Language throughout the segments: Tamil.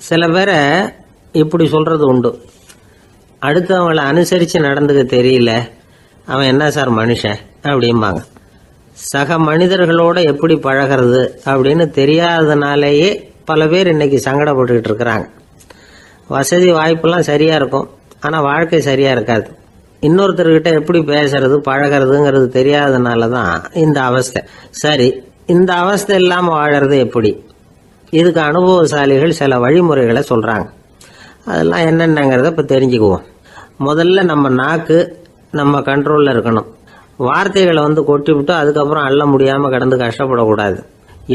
சில பேரை இப்படி சொல்றது உண்டு, அடுத்தவங்களை அனுசரித்து நடந்துக்க தெரியல, அவன் என்ன சார் மனுஷன் அப்படிம்பாங்க. சக மனிதர்களோட எப்படி பழகிறது அப்படின்னு தெரியாததுனாலேயே பல பேர் இன்னைக்கு சங்கடப்பட்டுக்கிட்டு இருக்கிறாங்க. வசதி வாய்ப்பெல்லாம் சரியாக இருக்கும், ஆனால் வாழ்க்கை சரியாக இருக்காது. இன்னொருத்தர்கிட்ட எப்படி பேசுறது பழகிறதுங்கிறது தெரியாததுனால தான் இந்த அவஸ்தை. சரி, இந்த அவஸ்தை இல்லாமல் வாழறது எப்படி? இதுக்கு அனுபவசாலிகள் சில வழிமுறைகளை சொல்கிறாங்க. அதெல்லாம் என்னென்னங்கிறத இப்போ தெரிஞ்சுக்குவோம். முதல்ல நம்ம நாக்கு நம்ம கண்ட்ரோலில் இருக்கணும். வார்த்தைகளை கொட்டிவிட்டு அதுக்கப்புறம் அள்ள முடியாமல் கிடந்து கஷ்டப்படக்கூடாது.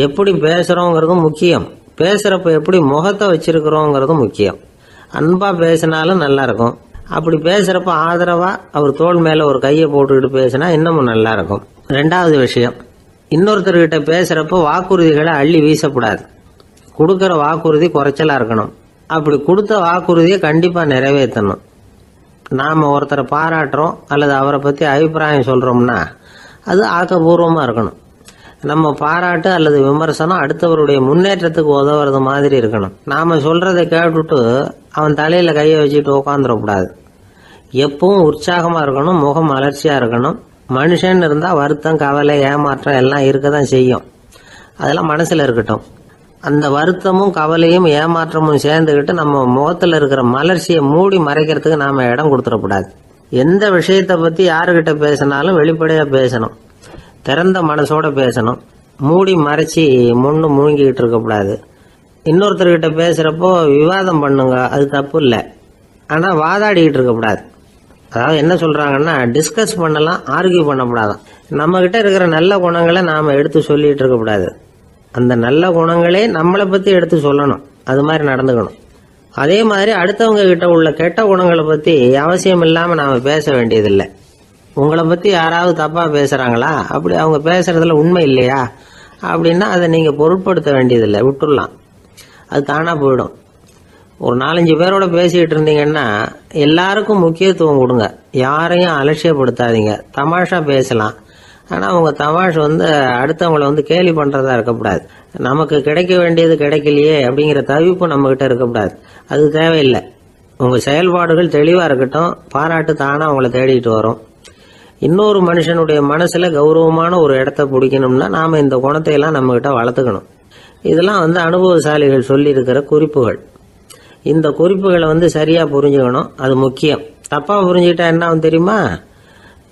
எப்படி பேசுகிறோங்கிறதும் முக்கியம், பேசுகிறப்ப எப்படி முகத்தை வச்சிருக்கிறோங்கிறதும் முக்கியம். அன்பாக பேசினாலும் நல்லா இருக்கும். அப்படி பேசுகிறப்ப ஆதரவாக அவர் தோள் மேலே ஒரு கையை போட்டுக்கிட்டு பேசினா இன்னமும் நல்லா இருக்கும். ரெண்டாவது விஷயம், இன்னொருத்தர்கிட்ட பேசுகிறப்ப வாக்குறுதிகளை அள்ளி வீசக்கூடாது. கொடுக்குற வாக்குறுதி குறைச்சலாக இருக்கணும். அப்படி கொடுத்த வாக்குறுதியை கண்டிப்பாக நிறைவேற்றணும். நாம் ஒருத்தரை பாராட்டுறோம் அல்லது அவரை பற்றி அபிப்பிராயம் சொல்கிறோம்னா அது ஆக்கப்பூர்வமாக இருக்கணும். நம்ம பாராட்டு அல்லது விமர்சனம் அடுத்தவருடைய முன்னேற்றத்துக்கு உதவுறது மாதிரி இருக்கணும். நாம் சொல்கிறத கேட்டுட்டு அவன் தலையில் கையை வச்சுட்டு உட்காந்துடக்கூடாது. எப்பவும் உற்சாகமாக இருக்கணும், முகம் அலர்ச்சியாக இருக்கணும். மனுஷன் இருந்தால் வருத்தம், கவலை, ஏமாற்றம் எல்லாம் இருக்க தான் செய்யும். அதெல்லாம் மனசில் இருக்கட்டும். அந்த வருத்தமும் கவலையும் ஏமாற்றமும் சேர்ந்துக்கிட்டு நம்ம முகத்தில் இருக்கிற மலர்ச்சியை மூடி மறைக்கிறதுக்கு நாம் இடம் கொடுத்துடக்கூடாது. எந்த விஷயத்தை பற்றி யாருக்கிட்ட பேசினாலும் வெளிப்படையாக பேசணும், திறந்த மனசோட பேசணும். மூடி மறைச்சி முன்னு முழுங்கிக்கிட்டு இருக்கக்கூடாது. இன்னொருத்தர்கிட்ட பேசுகிறப்போ விவாதம் பண்ணுங்க, அது தப்பு இல்லை. ஆனால் வாதாடிக்கிட்டு இருக்கக்கூடாது. அதாவது என்ன சொல்கிறாங்கன்னா, டிஸ்கஸ் பண்ணலாம், ஆர்கியூ பண்ணக்கூடாதான். நம்மக்கிட்ட இருக்கிற நல்ல குணங்களை நாம் எடுத்து சொல்லிகிட்டு இருக்கக்கூடாது. அந்த நல்ல குணங்களே நம்மளை பற்றி எடுத்து சொல்லணும், அது மாதிரி நடந்துக்கணும். அதே மாதிரி அடுத்தவங்க கிட்ட உள்ள கெட்ட குணங்களை பற்றி அவசியம் இல்லாமல் நாம் பேச வேண்டியதில்லை. உங்களை பற்றி யாராவது தப்பாக பேசுகிறாங்களா, அப்படி அவங்க பேசுகிறதுல உண்மை இல்லையா அப்படின்னா அதை நீங்கள் பொருட்படுத்த வேண்டியதில்லை, விட்டுடலாம். அது தானாக போயிடும். ஒரு 4-5 பேரோட பேசிக்கிட்டு இருந்தீங்கன்னா எல்லாருக்கும் முக்கியத்துவம் கொடுங்க, யாரையும் அலட்சியப்படுத்தாதீங்க. தமாஷா பேசலாம், ஆனால் அவங்க தமாஷ் அடுத்தவங்களை கேலி பண்ணுறதா இருக்கக்கூடாது. நமக்கு கிடைக்க வேண்டியது கிடைக்கலையே அப்படிங்கிற தவிப்பு நம்மக்கிட்ட இருக்கக்கூடாது, அது தேவையில்லை. உங்கள் செயல்பாடுகள் தெளிவாக இருக்கட்டும், பாராட்டு தானாக அவங்கள தேடிட்டு வரும். இன்னொரு மனுஷனுடைய மனசில் கௌரவமான ஒரு இடத்த பிடிக்கணும்னா நாம் இந்த குணத்தையெல்லாம் நம்மக்கிட்ட வளர்த்துக்கணும். இதெல்லாம் அனுபவசாலிகள் சொல்லியிருக்கிற குறிப்புகள். இந்த குறிப்புகளை சரியாக புரிஞ்சுக்கணும், அது முக்கியம். தப்பாக புரிஞ்சுக்கிட்டா என்ன ஆகும் தெரியுமா?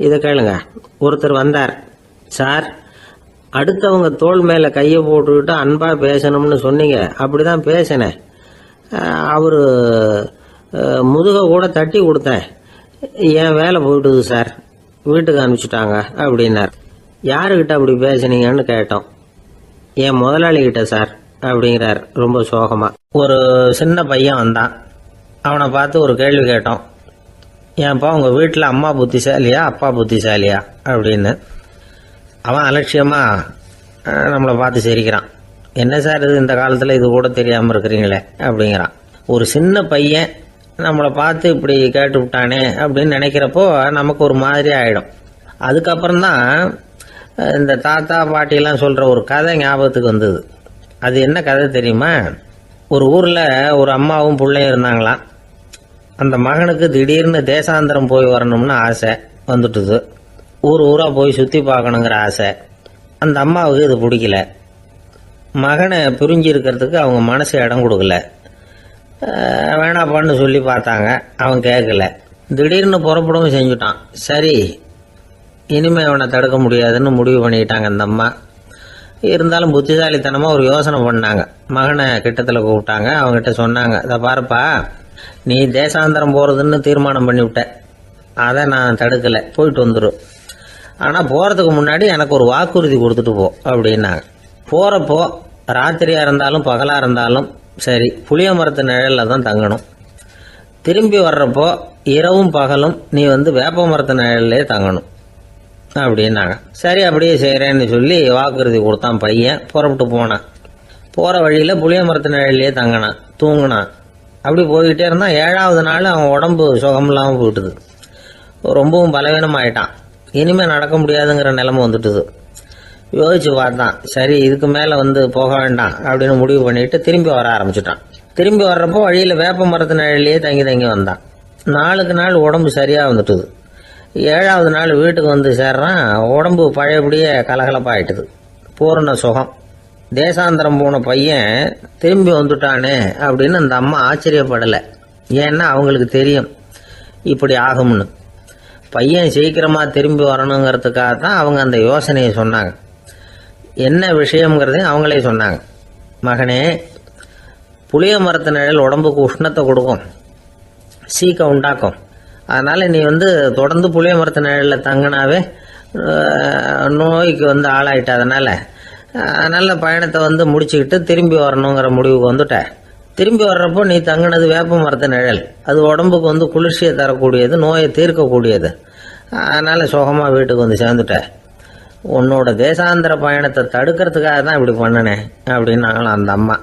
இதை கேளுங்க. ஒருத்தர் வந்தார், சார் அடுத்தவங்க தோள் மேலே கையை போட்டுக்கிட்டு அன்பாக பேசணும்னு சொன்னீங்க, அப்படிதான் பேசினேன். அவர் முதுக கூட தட்டி கொடுத்தேன், என் வேலை போயிட்டுது சார், வீட்டுக்கு அனுப்பிச்சிட்டாங்க அப்படின்னார். யாருக்கிட்ட அப்படி பேசுனீங்கன்னு கேட்டோம். என் முதலாளிகிட்ட சார் அப்படிங்கிறார் ரொம்ப சோகமா. ஒரு சின்ன பையன் வந்தான், அவனை பார்த்து ஒரு கேள்வி கேட்டோம். ஏன்ப்பா உங்கள் வீட்டில் அம்மா புத்திசாலியா அப்பா புத்திசாலியா அப்படின்னு. அவன் அலட்சியமாக நம்மளை பார்த்து சிரிக்கிறான். என்ன சார் இது, இந்த காலத்தில் இது கூட தெரியாமல் இருக்கிறீங்களே அப்படிங்கிறான். ஒரு சின்ன பையன் நம்மளை பார்த்து இப்படி கேட்டு விட்டானே அப்படின்னு நினைக்கிறப்போ நமக்கு ஒரு மாதிரி ஆகிடும். அதுக்கப்புறம்தான் இந்த தாத்தா பாட்டிலாம் சொல்கிற ஒரு கதை ஞாபகத்துக்கு வந்தது. அது என்ன கதை தெரியுமா? ஒரு ஊரில் ஒரு அம்மாவும் பிள்ளையும் இருந்தாங்களாம். அந்த மகனுக்கு திடீர்னு தேசாந்திரம் போய் வரணும்னு ஆசை வந்துட்டுது. ஊராக போய் சுற்றி பார்க்கணுங்கிற ஆசை. அந்த அம்மாவுக்கு இது பிடிக்கல. மகனை பிரிஞ்சு இருக்கிறதுக்கு அவங்க மனசு இடம் கொடுக்கல. வேணாப்பான்னு சொல்லி பார்த்தாங்க, அவன் கேட்கல. திடீர்னு புறப்படவும் செஞ்சுட்டான். சரி, இனிமேல் அவனை தடுக்க முடியாதுன்னு முடிவு பண்ணிக்கிட்டாங்க அந்த அம்மா. இருந்தாலும் புத்திசாலித்தனமாக ஒரு யோசனை பண்ணாங்க. மகனை கிட்டத்தில் கூப்பிட்டாங்க, அவங்ககிட்ட சொன்னாங்க, இதை பாருப்பா, நீ தேசாந்திரம் போகிறதுன்னு தீர்மானம் பண்ணிவிட்ட, அதை நான் தடுக்கலை, போயிட்டு வந்துடும். ஆனால் போகிறதுக்கு முன்னாடி எனக்கு ஒரு வாக்குறுதி கொடுத்துட்டு போ அப்படின்னாங்க. போகிறப்போ ராத்திரியாக இருந்தாலும் பகலாக இருந்தாலும் சரி புளிய மரத்து நிழலில் தான் தங்கணும். திரும்பி வர்றப்போ இரவும் பகலும் நீ வேப்ப மரத்து நிழல்லே தங்கணும் அப்படின்னாங்க. சரி அப்படியே செய்கிறேன்னு சொல்லி வாக்குறுதி கொடுத்தான் பையன். புறப்பட்டு போனான். போகிற வழியில் புளிய மரத்து நிழல்லையே தங்கினான், தூங்கினான். அப்படி போய்கிட்டே இருந்தான். 7ஆவது நாள் அவன் உடம்பு சுகமில்லாமல் போயிட்டுது. ரொம்பவும் பலவீனமாயிட்டான். இனிமேல் நடக்க முடியாதுங்கிற நிலைமை வந்துட்டுது. யோசிச்சு பார்த்தான், சரி இதுக்கு மேலே போக வேண்டாம் அப்படின்னு முடிவு பண்ணிட்டு திரும்பி வர ஆரம்பிச்சிட்டான். திரும்பி வர்றப்போ வழியில் வேப்ப மரத்து நிழலையே தங்கி தங்கி வந்தான். நாளுக்கு நாள் உடம்பு சரியாக வந்துட்டுது. 7வது நாள் வீட்டுக்கு வந்து சேர்றான். உடம்பு பழையபடியே கலகலப்பாயிட்டுது. பூரண சுகம். தேசாந்திரம் போன பையன் திரும்பி வந்துட்டானே அப்படின்னு அந்த அம்மா ஆச்சரியப்படலை. ஏன்னா அவங்களுக்கு தெரியும் இப்படி ஆகும்னு. பையன் சீக்கிரமாக திரும்பி வரணுங்கிறதுக்காக தான் அவங்க அந்த யோசனையை சொன்னாங்க. என்ன விஷயங்கிறதையும் அவங்களே சொன்னாங்க. மகனே, புளிய மரத்து நிழல் உடம்புக்கு உஷ்ணத்தை கொடுக்கும், சீக்க உண்டாக்கும். அதனால் நீ தொடர்ந்து புளிய மரத்து நிழலில் தங்கினாவே நோய்க்கு ஆளாயிட்ட. அதனால் நல்ல பயணத்தை முடிச்சுக்கிட்டு திரும்பி வரணுங்கிற முடிவுக்கு வந்துட்ட. திரும்பி வர்றப்போ நீ தங்கினது வேப்ப மரத்து நிழல். அது உடம்புக்கு குளிர்ச்சியை தரக்கூடியது, நோயை தீர்க்கக்கூடியது. அதனால் சுகமாக வீட்டுக்கு சேர்ந்துட்ட. உன்னோட தேசாந்திர பயணத்தை தடுக்கிறதுக்காக தான் இப்படி பண்ணினேன் அப்படின்னாங்களாம் அந்த அம்மா.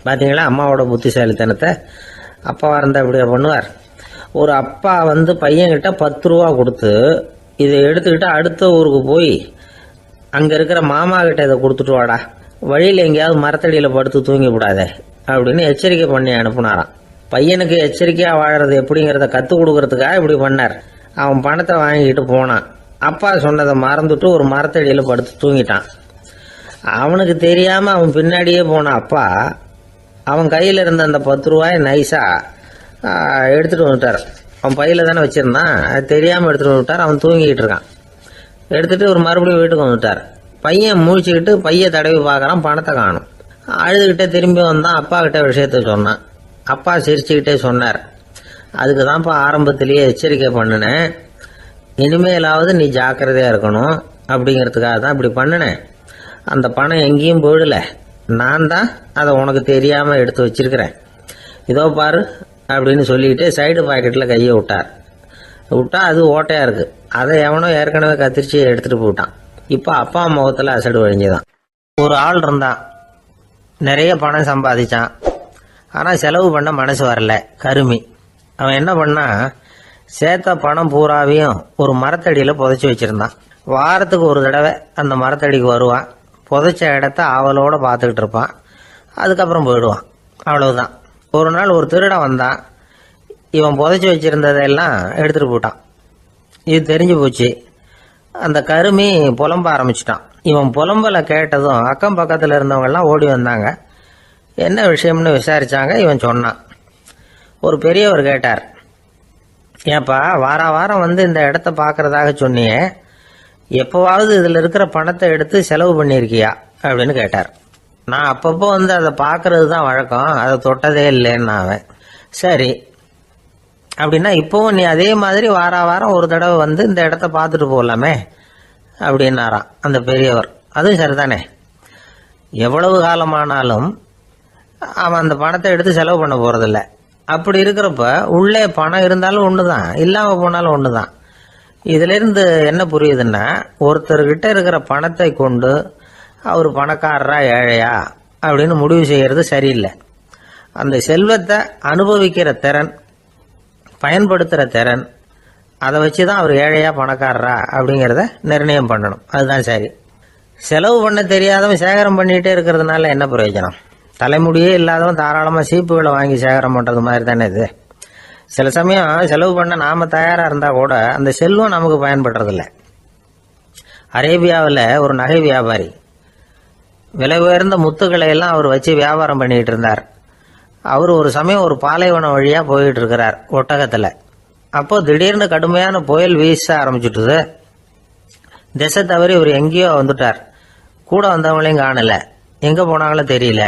பார்த்தீங்களா அம்மாவோட புத்திசாலித்தனத்தை? அப்பாவாக இருந்தால் இப்படியா பண்ணுவார்? ஒரு அப்பா பையன்கிட்ட 10 ரூபா கொடுத்து இதை எடுத்துக்கிட்டு அடுத்த ஊருக்கு போய் அங்கே இருக்கிற மாமா கிட்ட இதை கொடுத்துட்டு வாடா, வழியில் எங்கேயாவது மரத்தடியில் படுத்து தூங்கி விடாதே அப்படின்னு எச்சரிக்கை பண்ணி அனுப்புனாராம். பையனுக்கு எச்சரிக்கையாக வாழறது எப்படிங்கிறத கற்றுக் கொடுக்கறதுக்காக இப்படி பண்ணார். அவன் பணத்தை வாங்கிக்கிட்டு போனான். அப்பா சொன்னதை மறந்துட்டு ஒரு மரத்தடியில் படுத்து தூங்கிட்டான். அவனுக்கு தெரியாமல் அவன் பின்னாடியே போன அப்பா அவன் கையில் இருந்த அந்த 10 ரூபாயை நைஸாக எடுத்துகிட்டு வந்துட்டார். அவன் பையில் தானே வச்சுருந்தான், அது தெரியாமல் எடுத்துகிட்டு வந்துட்டார். அவன் தூங்கிக்கிட்டு இருக்கான். எடுத்துகிட்டு ஒரு மறுபடியும் வீட்டுக்கு வந்துட்டார். பையன் முழிச்சுக்கிட்டு பையை தடவி பார்க்குறான், பணத்தை காணும். அழுதுகிட்டே திரும்பி வந்தான். அப்பா கிட்ட விஷயத்த சொன்னான். அப்பா சிரிச்சுக்கிட்டே சொன்னார், அதுக்கு தான்ப்பா ஆரம்பத்திலேயே எச்சரிக்கை பண்ணினேன், இனிமேலாவது நீ ஜாக்கிரதையாக இருக்கணும் அப்படிங்கிறதுக்காக தான் இப்படி பண்ணினேன். அந்த பணம் எங்கேயும் போயிடல, நான் தான் அதை உனக்கு தெரியாமல் எடுத்து வச்சிருக்கிறேன். இதோ பாரு அப்படின்னு சொல்லிக்கிட்டு சைடு பாக்கெட்டில் கையை விட்டா அது ஓட்டையாக இருக்குது. அதை எவனோ ஏற்கனவே கத்திரிச்சு எடுத்துகிட்டு போட்டான். இப்போ அப்பா முகத்தில் அசடு வழிஞ்சுதான். ஒரு ஆள் இருந்தான், நிறைய பணம் சம்பாதிச்சான். ஆனால் செலவு பண்ண மனசு வரல, கருமி. அவன் என்ன பண்ணா, சேர்த்த பணம் பூராவையும் ஒரு மரத்தடியில் புதைச்சி வச்சுருந்தான். வாரத்துக்கு ஒரு தடவை அந்த மரத்தடிக்கு வருவான். புதைச்ச இடத்த ஆவலோடு பார்த்துக்கிட்டு இருப்பான். அதுக்கப்புறம் போயிடுவான். அவ்வளவுதான். ஒரு நாள் ஒரு திருடன் வந்தான். இவன் புதைச்சி வச்சுருந்ததெல்லாம் எடுத்துகிட்டு போட்டான். இது தெரிஞ்சு போச்சு. அந்த கருமி புலம்ப ஆரம்பிச்சிட்டான். இவன் புலம்பலை கேட்டதும் அக்கம் பக்கத்தில் இருந்தவங்கெல்லாம் ஓடி வந்தாங்க. என்ன விஷயம்னு விசாரித்தாங்க. இவன் சொன்னான். ஒரு பெரியவர் கேட்டார், ஏப்பா வாரம் இந்த இடத்த பார்க்கறதாக சொன்னியே, எப்போவாவது இதில் இருக்கிற பணத்தை எடுத்து செலவு பண்ணியிருக்கியா அப்படின்னு கேட்டார். நான் அப்பப்போ அதை பார்க்கறது தான் வழக்கம், அதை தொட்டதே இல்லைன்னு அவன். சரி அப்படின்னா இப்போவும் நீ அதே மாதிரி வாரம் ஒரு தடவை இந்த இடத்த பார்த்துட்டு போகலாமே அப்படின்னாராம் அந்த பெரியவர். அதுவும் சரிதானே, எவ்வளவு காலமானாலும் அவன் அந்த பணத்தை எடுத்து செலவு பண்ண போகிறதில்ல. அப்படி இருக்கிறப்ப உள்ளே பணம் இருந்தாலும் ஒன்று தான், இல்லாமல் போனாலும் ஒன்று தான். இதிலிருந்து என்ன புரியுதுன்னா, ஒருத்தர்கிட்ட இருக்கிற பணத்தை கொண்டு அவர் பணக்காரரா ஏழையா அப்படின்னு முடிவு செய்கிறது சரியில்லை. அந்த செல்வத்தை அனுபவிக்கிற திறன், பயன்படுத்துகிற திறன், அதை வச்சு தான் அவர் ஏழையா பணக்காரரா அப்படிங்கிறத நிர்ணயம் பண்ணணும். அதுதான் சரி. செலவு பண்ண தெரியாதவன் சேகரம் பண்ணிகிட்டே இருக்கிறதுனால என்ன பிரயோஜனம்? தலைமுடியே இல்லாதவன் தாராளமாக சீப்புகளை வாங்கி சேகரம் பண்ணுறது மாதிரி தானே இது. சில சமயம் செலவு பண்ண நாம் தயாராக இருந்தால் கூட அந்த செல்வம் நமக்கு பயன்படுறதில்ல. அரேபியாவில் ஒரு நகை வியாபாரி விலை உயர்ந்த முத்துக்களை எல்லாம் அவர் வச்சு வியாபாரம் பண்ணிகிட்டு இருந்தார். அவர் ஒரு சமயம் ஒரு பாலைவனம் வழியாக போயிட்டு இருக்கிறார் ஒட்டகத்தில். அப்போ திடீர்னு கடுமையான புயல் வீச ஆரம்பிச்சுட்டுது. திசை தவறி இவர் எங்கேயோ வந்துட்டார். கூட வந்தவங்களையும் காணல, எங்கே போனாங்களோ தெரியல.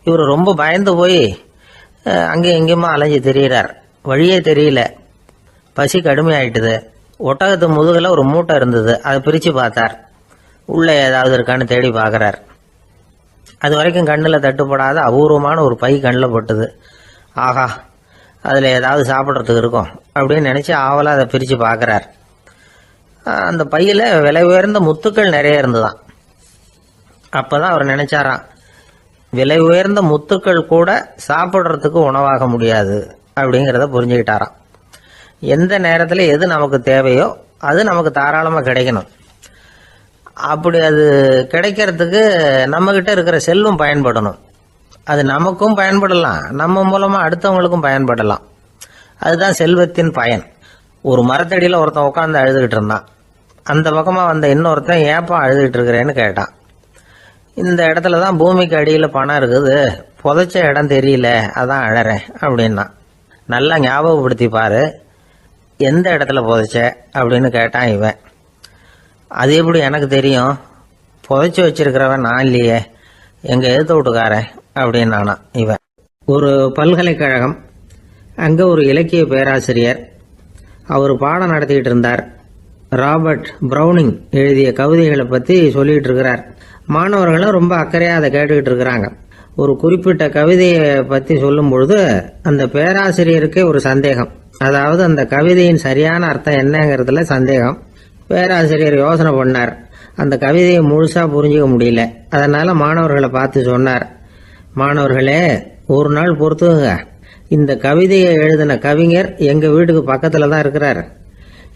இவர் ரொம்ப பயந்து போய் அங்கேயும் எங்கேயுமா அலைஞ்சு தெரிகிறார். வழியே தெரியல. பசி கடுமையாயிட்டுது. ஒட்டகத்து முதுகில் ஒரு மூட்டை இருந்தது. அதை பிரித்து பார்த்தார். உள்ளே ஏதாவது இருக்கான்னு தேடி பார்க்குறார். அது வரைக்கும் கண்ணில் தட்டுப்படாத அபூர்வமான ஒரு பை கண்ணில் பட்டுது. ஆஹா, அதில் ஏதாவது சாப்பிட்றதுக்கு இருக்கும் அப்படின்னு நினச்சி ஆவலாக அதை பிரித்து பார்க்குறார். அந்த பையில் விலை உயர்ந்த முத்துக்கள் நிறைய இருந்துதான். அப்போ தான் அவர் நினச்சாராம், விலை உயர்ந்த முத்துக்கள் கூட சாப்பிட்றதுக்கு உணவாக முடியாது அப்படிங்கிறத புரிஞ்சுக்கிட்டாராம். எந்த நேரத்தில் எது நமக்கு தேவையோ அது நமக்கு தாராளமாக கிடைக்கணும். அப்படி அது கிடைக்கிறதுக்கு நம்மக்கிட்ட இருக்கிற செல்வம் பயன்படணும். அது நமக்கும் பயன்படலாம், நம்ம மூலமா அடுத்தவங்களுக்கும் பயன்படலாம். அதுதான் செல்வத்தின் பயன். ஒரு மரத்தடியில் ஒருத்தன் உட்காந்து அழுதுகிட்டு இருந்தான். அந்த பக்கமா வந்த இன்னொருத்தன் ஏப்பா அழுதுகிட்டு இருக்கிறேன்னு கேட்டான். இந்த இடத்துல தான் பூமிக்கு அடியில் பணம் இருக்குது, புதைச்ச இடம் தெரியல, அதான் அழறேன் அப்படின்னா. நல்லா ஞாபகப்படுத்தி பாரு, எந்த இடத்துல புதைச்ச அப்படின்னு கேட்டான் இவன். அது எப்படி எனக்கு தெரியும், புதைச்சி வச்சிருக்கிறவன் நான் இல்லையே, எங்க எழுத்து வீட்டுக்காரன் அப்படின்னானா இவன். ஒரு பல்கலைக்கழகம், அங்கே ஒரு இலக்கிய பேராசிரியர், அவர் பாடம் நடத்திக்கிட்டு இருந்தார். ராபர்ட் ப்ரௌனிங் எழுதிய கவிதைகளை பற்றி சொல்லிகிட்டு இருக்கிறார். மாணவர்களும் ரொம்ப அக்கறையாக அதை கேட்டுக்கிட்டு இருக்கிறாங்க. ஒரு குறிப்பிட்ட கவிதையை பற்றி சொல்லும் பொழுது அந்த பேராசிரியருக்கே ஒரு சந்தேகம். அதாவது அந்த கவிதையின் சரியான அர்த்தம் என்னங்கிறதுல சந்தேகம். பேராசிரியர் யோசனை பண்ணார். அந்த கவிதையை முழுசாக புரிஞ்சிக்க முடியல. அதனால் மாணவர்களை பார்த்து சொன்னார், மாணவர்களே, ஒரு நாள் பொறுத்துங்க, இந்த கவிதையை எழுதின கவிஞர் எங்கள் வீட்டுக்கு பக்கத்தில் தான் இருக்கிறார்.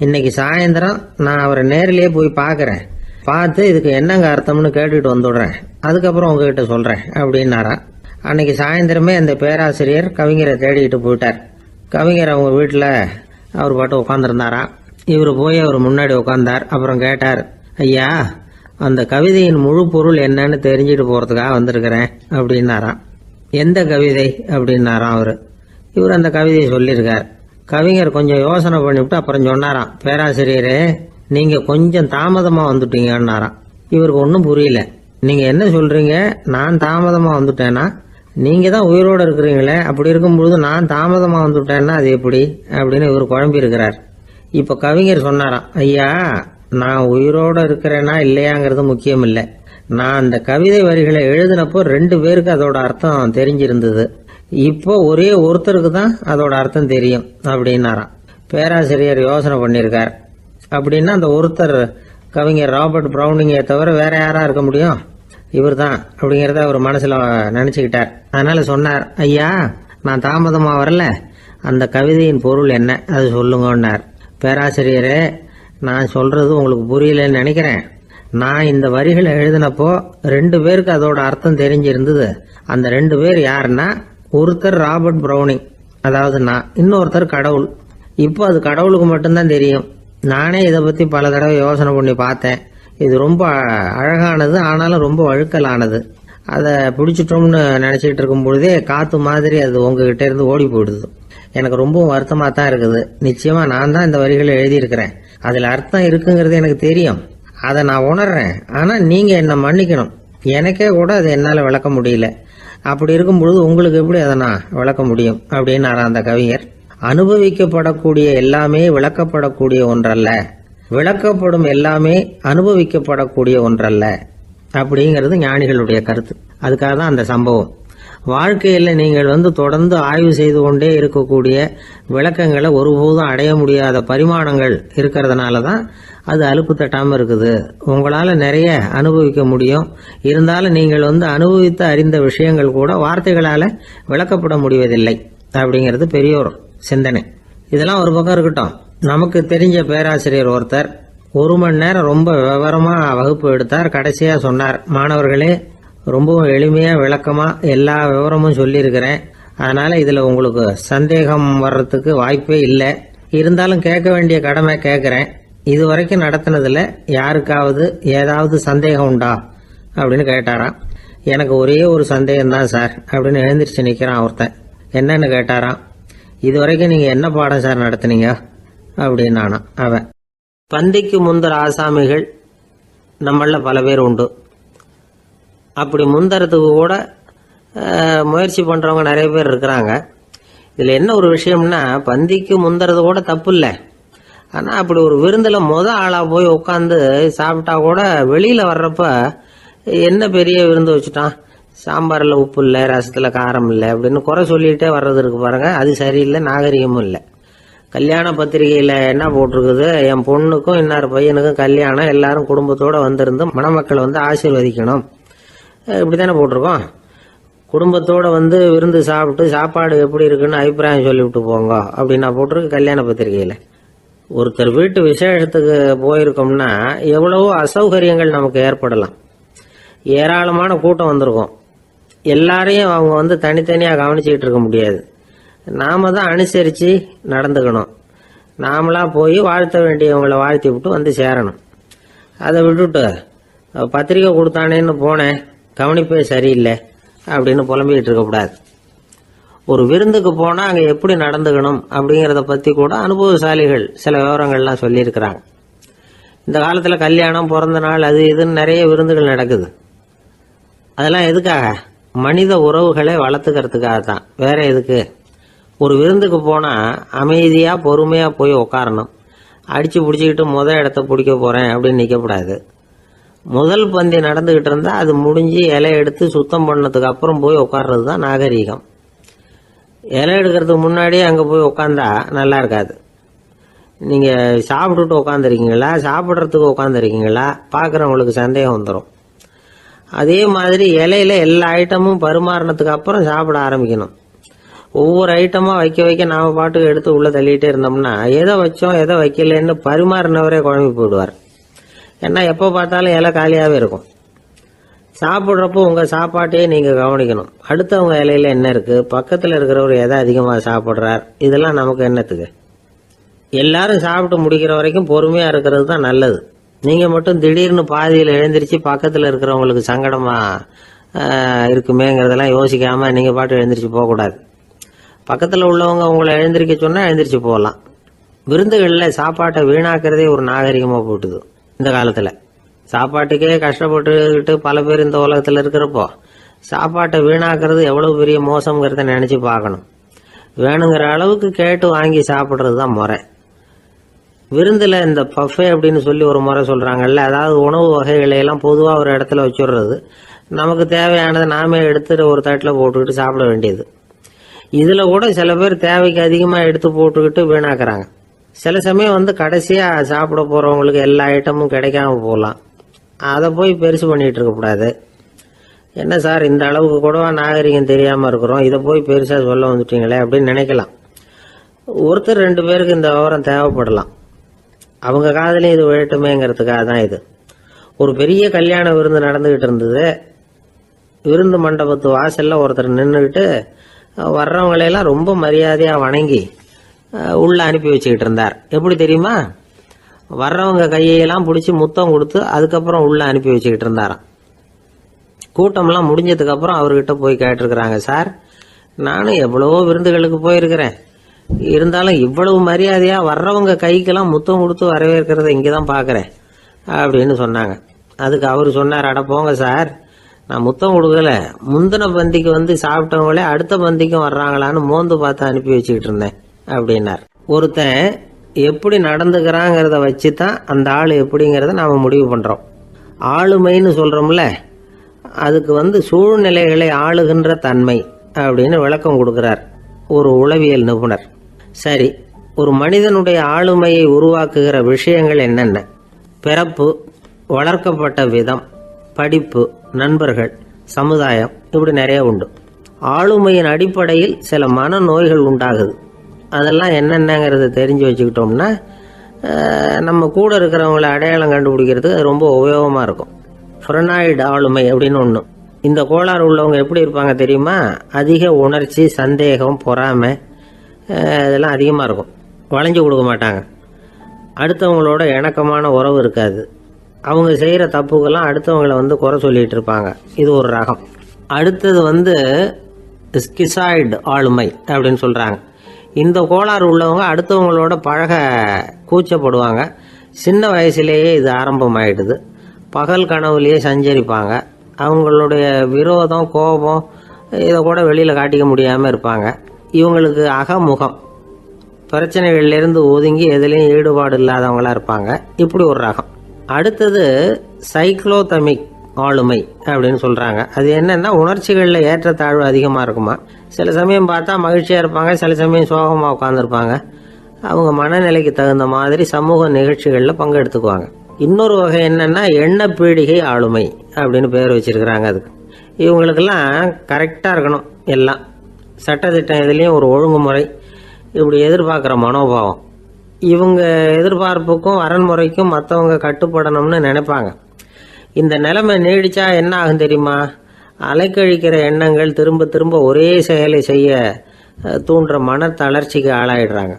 இன்னைக்கு சாயந்தரம் நான் அவரை நேரிலேயே போய் பார்க்குறேன். பார்த்து இதுக்கு என்னங்க அர்த்தம்னு கேட்டுட்டு வந்துடுறேன். அதுக்கப்புறம் உங்ககிட்ட சொல்கிறேன் அப்படின்னாராம். அன்னைக்கு சாயந்தரமே அந்த பேராசிரியர் கவிஞரை தேடிக்கிட்டு போயிட்டார். கவிஞர் அவங்க வீட்டில் அவர் பாட்டு உட்காந்துருந்தாராம். இவர் போய் அவர் முன்னாடி உட்காந்தார். அப்புறம் கேட்டார், ஐயா, அந்த கவிதையின் முழு பொருள் என்னன்னு தெரிஞ்சுட்டு போகிறதுக்காக வந்திருக்கிறேன் அப்படின்னாராம். எந்த கவிதை அப்படின்னாராம் அவர். இவர் அந்த கவிதையை சொல்லியிருக்கார். கவிஞர் கொஞ்சம் யோசனை பண்ணிவிட்டு அப்புறம் சொன்னாராம், பேராசிரியரே, நீங்கள் கொஞ்சம் தாமதமாக வந்துட்டீங்கன்னாராம். இவருக்கு ஒன்றும் புரியல. நீங்கள் என்ன சொல்கிறீங்க, நான் தாமதமாக வந்துட்டேன்னா? நீங்கள் தான் உயிரோடு இருக்கிறீங்களே, அப்படி இருக்கும்பொழுது நான் தாமதமாக வந்துட்டேன்னா அது எப்படி அப்படின்னு இவர் குழம்பி இருக்கிறார். இப்போ கவிஞர் சொன்னாராம், ஐயா, நான் உயிரோடு இருக்கிறேன்னா இல்லையாங்கிறது முக்கியம் இல்லை. நான் அந்த கவிதை வரிகளை எழுதினப்போ 2 பேருக்கு அதோட அர்த்தம் தெரிஞ்சிருந்தது. இப்போ ஒரே ஒருத்தருக்கு தான் அதோட அர்த்தம் தெரியும் அப்படின்னாராம். பேராசிரியர் யோசனை பண்ணியிருக்கார். அப்படின்னா அந்த ஒருத்தர் கவிஞர் ராபர்ட் ப்ரௌனிங்கை தவிர வேற யாரா இருக்க முடியும்? இவர் தான் அப்படிங்கிறத அவர் மனசில் நினச்சிக்கிட்டார். அதனால சொன்னார், ஐயா, நான் தாமதமாக வரல, அந்த கவிதையின் பொருள் என்ன அது சொல்லுங்கன்னார். பேராசிரியரே, நான் சொல்றது உங்களுக்கு புரியலன்னு நினைக்கிறேன். நான் இந்த வரிகளை எழுதினப்போ 2 பேருக்கு அதோட அர்த்தம் தெரிஞ்சிருந்தது. அந்த 2 பேர் யாருன்னா, ஒருத்தர் ராபர்ட் ப்ரௌனிங், அதாவது நான், இன்னொருத்தர் கடவுள். இப்போ அது கடவுளுக்கு மட்டும்தான் தெரியும். நானே இதை பற்றி பல தடவை யோசனை பண்ணி பார்த்தேன். இது ரொம்ப அழகானது, ஆனாலும் ரொம்ப வழுக்கலானது. அதை பிடிச்சிட்டோம்னு நினச்சிக்கிட்டு இருக்கும் பொழுதே காற்று மாதிரி அது உங்ககிட்ட இருந்து ஓடி போயிடுது. எனக்கு ரொம்பவும் வருத்தமாக தான் இருக்குது. நிச்சயமாக நான் தான் இந்த வரிகளை எழுதியிருக்கிறேன். அதில் அர்த்தம் இருக்குங்கிறது எனக்கு தெரியும், அதை நான் உணர்றேன். ஆனால் நீங்கள் என்னை மன்னிக்கணும், எனக்கே கூட அதை என்னால் விளக்க முடியல. அப்படி இருக்கும் பொழுது உங்களுக்கு எப்படி அதை நான் விளக்க முடியும் அப்படின்னாரா அந்த கவிஞர். அனுபவிக்கப்படக்கூடிய எல்லாமே விளக்கப்படக்கூடிய ஒன்றல்ல, விளக்கப்படும் எல்லாமே அனுபவிக்கப்படக்கூடிய ஒன்றல்ல அப்படிங்கிறது ஞானிகளுடைய கருத்து. அதுக்காக தான் அந்த சம்பவம். வாழ்க்கையில் நீங்கள் தொடர்ந்து ஆய்வு செய்து கொண்டே இருக்கக்கூடிய விளக்கங்களை ஒருபோதும் அடைய முடியாத பரிமாணங்கள் இருக்கிறதுனால தான் அது அலுப்பு தட்டாமல் இருக்குது. உங்களால் நிறைய அனுபவிக்க முடியும், இருந்தாலும் நீங்கள் அனுபவித்து அறிந்த விஷயங்கள் கூட வார்த்தைகளால் விளக்கப்பட முடிவதில்லை அப்படிங்கிறது பெரியோர் சிந்தனை. இதெல்லாம் ஒரு பக்கம் இருக்கட்டும். நமக்கு தெரிஞ்ச பேராசிரியர் ஒருத்தர் 1 மணி நேரம் ரொம்ப விவரமாக வகுப்பு எடுத்தார். கடைசியாக சொன்னார், மாணவர்களே, ரொம்பவும் எளிமையாக விளக்கமாக எல்லா விவரமும் சொல்லியிருக்கிறேன். அதனால் இதில் உங்களுக்கு சந்தேகம் வர்றதுக்கு வாய்ப்பே இல்லை. இருந்தாலும் கேட்க வேண்டிய கடமை கேட்குறேன். இது வரைக்கும் நடத்தினதில் யாருக்காவது ஏதாவது சந்தேகம் உண்டா அப்படின்னு கேட்டாராம். எனக்கு ஒரே ஒரு சந்தேகம்தான் சார் அப்படின்னு எழுந்திரிச்சு நிற்கிறான் ஒருத்தன். என்னன்னு கேட்டாராம். இது வரைக்கும் நீங்கள் என்ன பாடம் சார் நடத்துனீங்க அப்படின்னானா அவன். பந்திக்கு முந்தர ஆசாமிகள் நம்மள பல பேர் உண்டு. அப்படி முந்தறதுக்கு கூட முயற்சி பண்ணுறவங்க நிறைய பேர் இருக்கிறாங்க. இதில் என்ன ஒரு விஷயம்னா, பந்திக்கு முந்தறது கூட தப்பு இல்லை. ஆனால் அப்படி ஒரு விருந்தில் ஆளாக போய் உட்காந்து சாப்பிட்டா கூட வெளியில் வர்றப்ப என்ன பெரிய விருந்து வச்சுட்டான், சாம்பாரில் உப்பு இல்லை, ரசத்தில் காரம் இல்லை அப்படின்னு குறை சொல்லிகிட்டே வர்றது இருக்கு பாருங்க. அது சரியில்லை, நாகரிகமும் இல்லை. கல்யாண பத்திரிகையில் என்ன போட்டிருக்குது, என் பொண்ணுக்கும் இன்னார் பையனுக்கும் கல்யாணம், எல்லாரும் குடும்பத்தோடு வந்திருந்து மணமக்களை ஆசீர்வதிக்கணும், இப்படி தானே போட்டிருக்கோம். குடும்பத்தோடு விருந்து சாப்பிட்டு சாப்பாடு எப்படி இருக்குன்னு அபிப்பிராயம் சொல்லிவிட்டு போங்க அப்படின்னா போட்டிருக்கு கல்யாண பத்திரிகையில். ஒருத்தர் வீட்டு விசேஷத்துக்கு போயிருக்கோம்னா எவ்வளவோ அசௌகரியங்கள் நமக்கு ஏற்படலாம். ஏராளமான கூட்டம் வந்திருக்கும். எல்லாரையும் அவங்க வந்து தனித்தனியாக கவனிச்சுக்கிட்டு இருக்க முடியாது. நாம தான் அனுசரித்து நடந்துக்கணும். நாமளாக போய் வாழ்த்த வேண்டியவங்களை வாழ்த்தி விட்டு வந்து சேரணும். அதை விட்டுட்டு பத்திரிக்கை கொடுத்தானேன்னு போனேன், கவனிப்பே சரியில்லை அப்படின்னு புலம்பிக்கிட்டு இருக்கக்கூடாது. ஒரு விருந்துக்கு போனால் அங்கே எப்படி நடந்துக்கணும் அப்படிங்கிறத பற்றி கூட அனுபவசாலிகள் சில விவரங்கள்லாம் சொல்லியிருக்கிறாங்க. இந்த காலத்தில் கல்யாணம், பிறந்த நாள், அது இதுன்னு நிறைய விருந்துகள் நடக்குது. அதெல்லாம் எதுக்காக? மனித உறவுகளை வளர்த்துக்கிறதுக்காக தான், வேற எதுக்கு? ஒரு விருந்துக்கு போனால் அமைதியாக பொறுமையாக போய் உக்காரணும். அடித்து பிடிச்சிக்கிட்டு இடத்த பிடிக்க போகிறேன் அப்படின்னு நிற்கக்கூடாது. முதல் பந்தி நடந்துக்கிட்டு இருந்தால் அது முடிஞ்சு இலை எடுத்து சுத்தம் பண்ணதுக்கு அப்புறம் போய் உட்கார்றது தான் நாகரீகம். இலை எடுக்கிறதுக்கு முன்னாடியே அங்கே போய் உட்காந்தா நல்லா இருக்காது. நீங்கள் சாப்பிட்டுட்டு உட்காந்துருக்கீங்களா, சாப்பிட்றதுக்கு உட்காந்துருக்கீங்களா, பார்க்குறவங்களுக்கு சந்தேகம் வந்துடும். அதே மாதிரி இலையில எல்லா ஐட்டமும் பரிமாறினதுக்கு அப்புறம் சாப்பிட ஆரம்பிக்கணும். ஒவ்வொரு ஐட்டமாக வைக்க வைக்க நாம் பாட்டுக்கு எடுத்து உள்ளே தள்ளிகிட்டே இருந்தோம்னா எதை வச்சோம் எதை வைக்கலன்னு பரிமாறினவரே குழம்பி போயிடுவார். ஏன்னா எப்போ பார்த்தாலும் இலை காலியாகவே இருக்கும். சாப்பிட்றப்போ உங்கள் சாப்பாட்டையே நீங்கள் கவனிக்கணும். அடுத்தவங்க இலையில என்ன இருக்குது, பக்கத்தில் இருக்கிறவர் எதை அதிகமாக சாப்பிட்றார், இதெல்லாம் நமக்கு என்னத்துக்கு? எல்லாரும் சாப்பிட்டு முடிக்கிற வரைக்கும் பொறுமையாக இருக்கிறது தான் நல்லது. நீங்கள் மட்டும் திடீர்னு பாதியில் எழுந்திரிச்சு பக்கத்தில் இருக்கிறவங்களுக்கு சங்கடமாக இருக்குமேங்கிறதெல்லாம் யோசிக்காமல் நீங்கள் பாட்டு எழுந்திரிச்சு போகக்கூடாது. பக்கத்தில் உள்ளவங்க உங்களை எழுந்திரிக்க சொன்னால் எழுந்திரிச்சு போகலாம். விருந்துகளில் சாப்பாட்டை வீணாக்கிறதே ஒரு நாகரிகமாக போட்டுது. இந்த காலத்தில் சாப்பாட்டுக்கே கஷ்டப்பட்டுக்கிட்டு பல பேர் இந்த உலகத்தில் இருக்கிறப்போ சாப்பாட்டை வீணாக்கிறது எவ்வளோ பெரிய மோசங்கிறத நினச்சி பார்க்கணும். வேணுங்கிற அளவுக்கு கேட்டு வாங்கி சாப்பிட்றது தான் முறை. விருந்தில் இந்த பஃபே அப்படின்னு சொல்லி ஒரு முறை சொல்கிறாங்கல்ல, அதாவது உணவு வகைகளையெல்லாம் பொதுவாக ஒரு இடத்துல வச்சுடுறது, நமக்கு தேவையானதை நாமே எடுத்துட்டு ஒரு தட்டில் போட்டுக்கிட்டு சாப்பிட வேண்டியது. இதில் கூட சில பேர் தேவைக்கு அதிகமாக எடுத்து போட்டுக்கிட்டு வீணாக்குறாங்க. சில சமயம் வந்து கடைசியாக சாப்பிட போகிறவங்களுக்கு எல்லா ஐட்டமும் கிடைக்காம போகலாம். அதை போய் பெருசு பண்ணிகிட்டு இருக்கக்கூடாது. என்ன சார் இந்த அளவுக்கு கூடவா நாகரிகம் தெரியாமல் இருக்கிறோம், இதை போய் பெருசாக சொல்ல வந்துட்டீங்களே அப்படின்னு நினைக்கலாம். ஒருத்தர் 2 பேருக்கு இந்த விவரம் தேவைப்படலாம். அவங்க காதலையும் இது விழட்டுமேங்கிறதுக்காக தான் இது. ஒரு பெரிய கல்யாண விருந்து நடந்துக்கிட்டு இருந்தது. விருந்து மண்டபத்து வாசலில் ஒருத்தர் நின்றுக்கிட்டு வர்றவங்களையெல்லாம் ரொம்ப மரியாதையாக வணங்கி உள்ளே அனுப்பி வச்சுக்கிட்டு இருந்தார். எப்படி தெரியுமா? வர்றவங்க கையெல்லாம் பிடிச்சி முத்தம் கொடுத்து அதுக்கப்புறம் உள்ளே அனுப்பி வச்சுக்கிட்டு இருந்தாராம். கூட்டம்லாம் முடிஞ்சதுக்கப்புறம் அவர்கிட்ட போய் கேட்டிருக்கிறாங்க, சார் நானும் எவ்வளவோ விருந்துகளுக்கு போயிருக்கிறேன், இருந்தாலும் இவ்வளவு மரியாதையாக வர்றவங்க கைக்கெல்லாம் முத்தம் கொடுத்து வரவேற்கிறத இங்கே தான் பார்க்குறேன் அப்படின்னு சொன்னாங்க. அதுக்கு அவர் சொன்னார், அட போங்க சார், நான் முத்தம் கொடுக்கல, முந்தின பந்திக்கு வந்து சாப்பிட்டவங்களே அடுத்த பந்திக்கும் வர்றாங்களான்னு மோந்து பார்த்து அனுப்பி வச்சுக்கிட்டு இருந்தேன் அப்படின்னார். ஒருத்தன் எப்படி நடந்துக்கிறாங்கிறத வச்சு தான் அந்த ஆள் எப்படிங்கிறத நாம் முடிவு பண்ணுறோம். ஆளுமைன்னு சொல்கிறோம்ல, அதுக்கு வந்து சூழ்நிலைகளை ஆளுகின்ற தன்மை அப்படின்னு விளக்கம் கொடுக்குறார் ஒரு உளவியல் நிபுணர். சரி, ஒரு மனிதனுடைய ஆளுமையை உருவாக்குகிற விஷயங்கள் என்னென்ன? பிறப்பு, வளர்க்கப்பட்ட விதம், படிப்பு, நண்பர்கள், சமுதாயம், இப்படி நிறைய உண்டு. ஆளுமையின் அடிப்படையில் சில மனநோய்கள் உண்டாகுது. அதெல்லாம் என்னென்னங்கிறத தெரிஞ்சு வச்சுக்கிட்டோம்னா நம்ம கூட இருக்கிறவங்கள அடையாளம் கண்டுபிடிக்கிறதுக்கு அது ரொம்ப உபயோகமாக இருக்கும். ஃப்ரெனாய்டு ஆளுமை அப்படின்னு ஒன்று. இந்த கோளாறு உள்ளவங்க எப்படி இருப்பாங்க தெரியுமா? அதிக உணர்ச்சி, சந்தேகம், பொறாமை இதெல்லாம் அதிகமாக இருக்கும். வளைஞ்சு கொடுக்க மாட்டாங்க. அடுத்தவங்களோட இணக்கமான உறவு இருக்காது. அவங்க செய்கிற தப்புக்கெல்லாம் அடுத்தவங்களை வந்து குறை சொல்லிகிட்டு இருப்பாங்க. இது ஒரு ரகம். அடுத்தது வந்து ஸ்கிசாய்டு ஆளுமை அப்படின்னு சொல்கிறாங்க. இந்த கோளாறு உள்ளவங்க அடுத்தவங்களோட பழக கூச்சப்படுவாங்க. சின்ன வயசுலேயே இது ஆரம்பமாயிடுது. பகல் கனவுலேயே சஞ்சரிப்பாங்க. அவங்களுடைய விரோதம், கோபம் இதை கூட வெளியில் காட்டிக்க முடியாமல் இருப்பாங்க. இவங்களுக்கு அகமுகம், பிரச்சனைகள்லேருந்து ஒதுங்கி எதுலேயும் ஈடுபாடு இல்லாதவங்களாக இருப்பாங்க. இப்படி ஒரு ரகம். அடுத்தது சைக்ளோதமிக் ஆளுமை அப்படின்னு சொல்கிறாங்க. அது என்னென்னா உணர்ச்சிகளில் ஏற்றத்தாழ்வு அதிகமாக இருக்குமா. சில சமயம் பார்த்தா மகிழ்ச்சியாக இருப்பாங்க, சில சமயம் சோகமாக உட்காந்துருப்பாங்க. அவங்க மனநிலைக்கு தகுந்த மாதிரி சமூக நிகழ்ச்சிகளில் பங்கெடுத்துக்குவாங்க. இன்னொரு வகை என்னென்னா எண்ணப்பீடிகை ஆளுமை அப்படின்னு பேர் வச்சிருக்கிறாங்க. அதுக்கு இவங்களுக்கெல்லாம் கரெக்டாக இருக்கணும், எல்லாம் சட்டத்திட்டம் எதுலேயும் ஒரு ஒழுங்குமுறை, இப்படி எதிர்பார்க்குற மனோபாவம். இவங்க எதிர்பார்ப்புக்கும் அரண்முறைக்கும் மற்றவங்க கட்டுப்படணும்னு நினைப்பாங்க. இந்த நிலைமை நீடிச்சா என்ன ஆகும் தெரியுமா? அலைக்கழிக்கிற எண்ணங்கள் திரும்ப திரும்ப ஒரே செயலை செய்ய தூண்டுற மன தளர்ச்சிக்கு ஆளாயிடுறாங்க.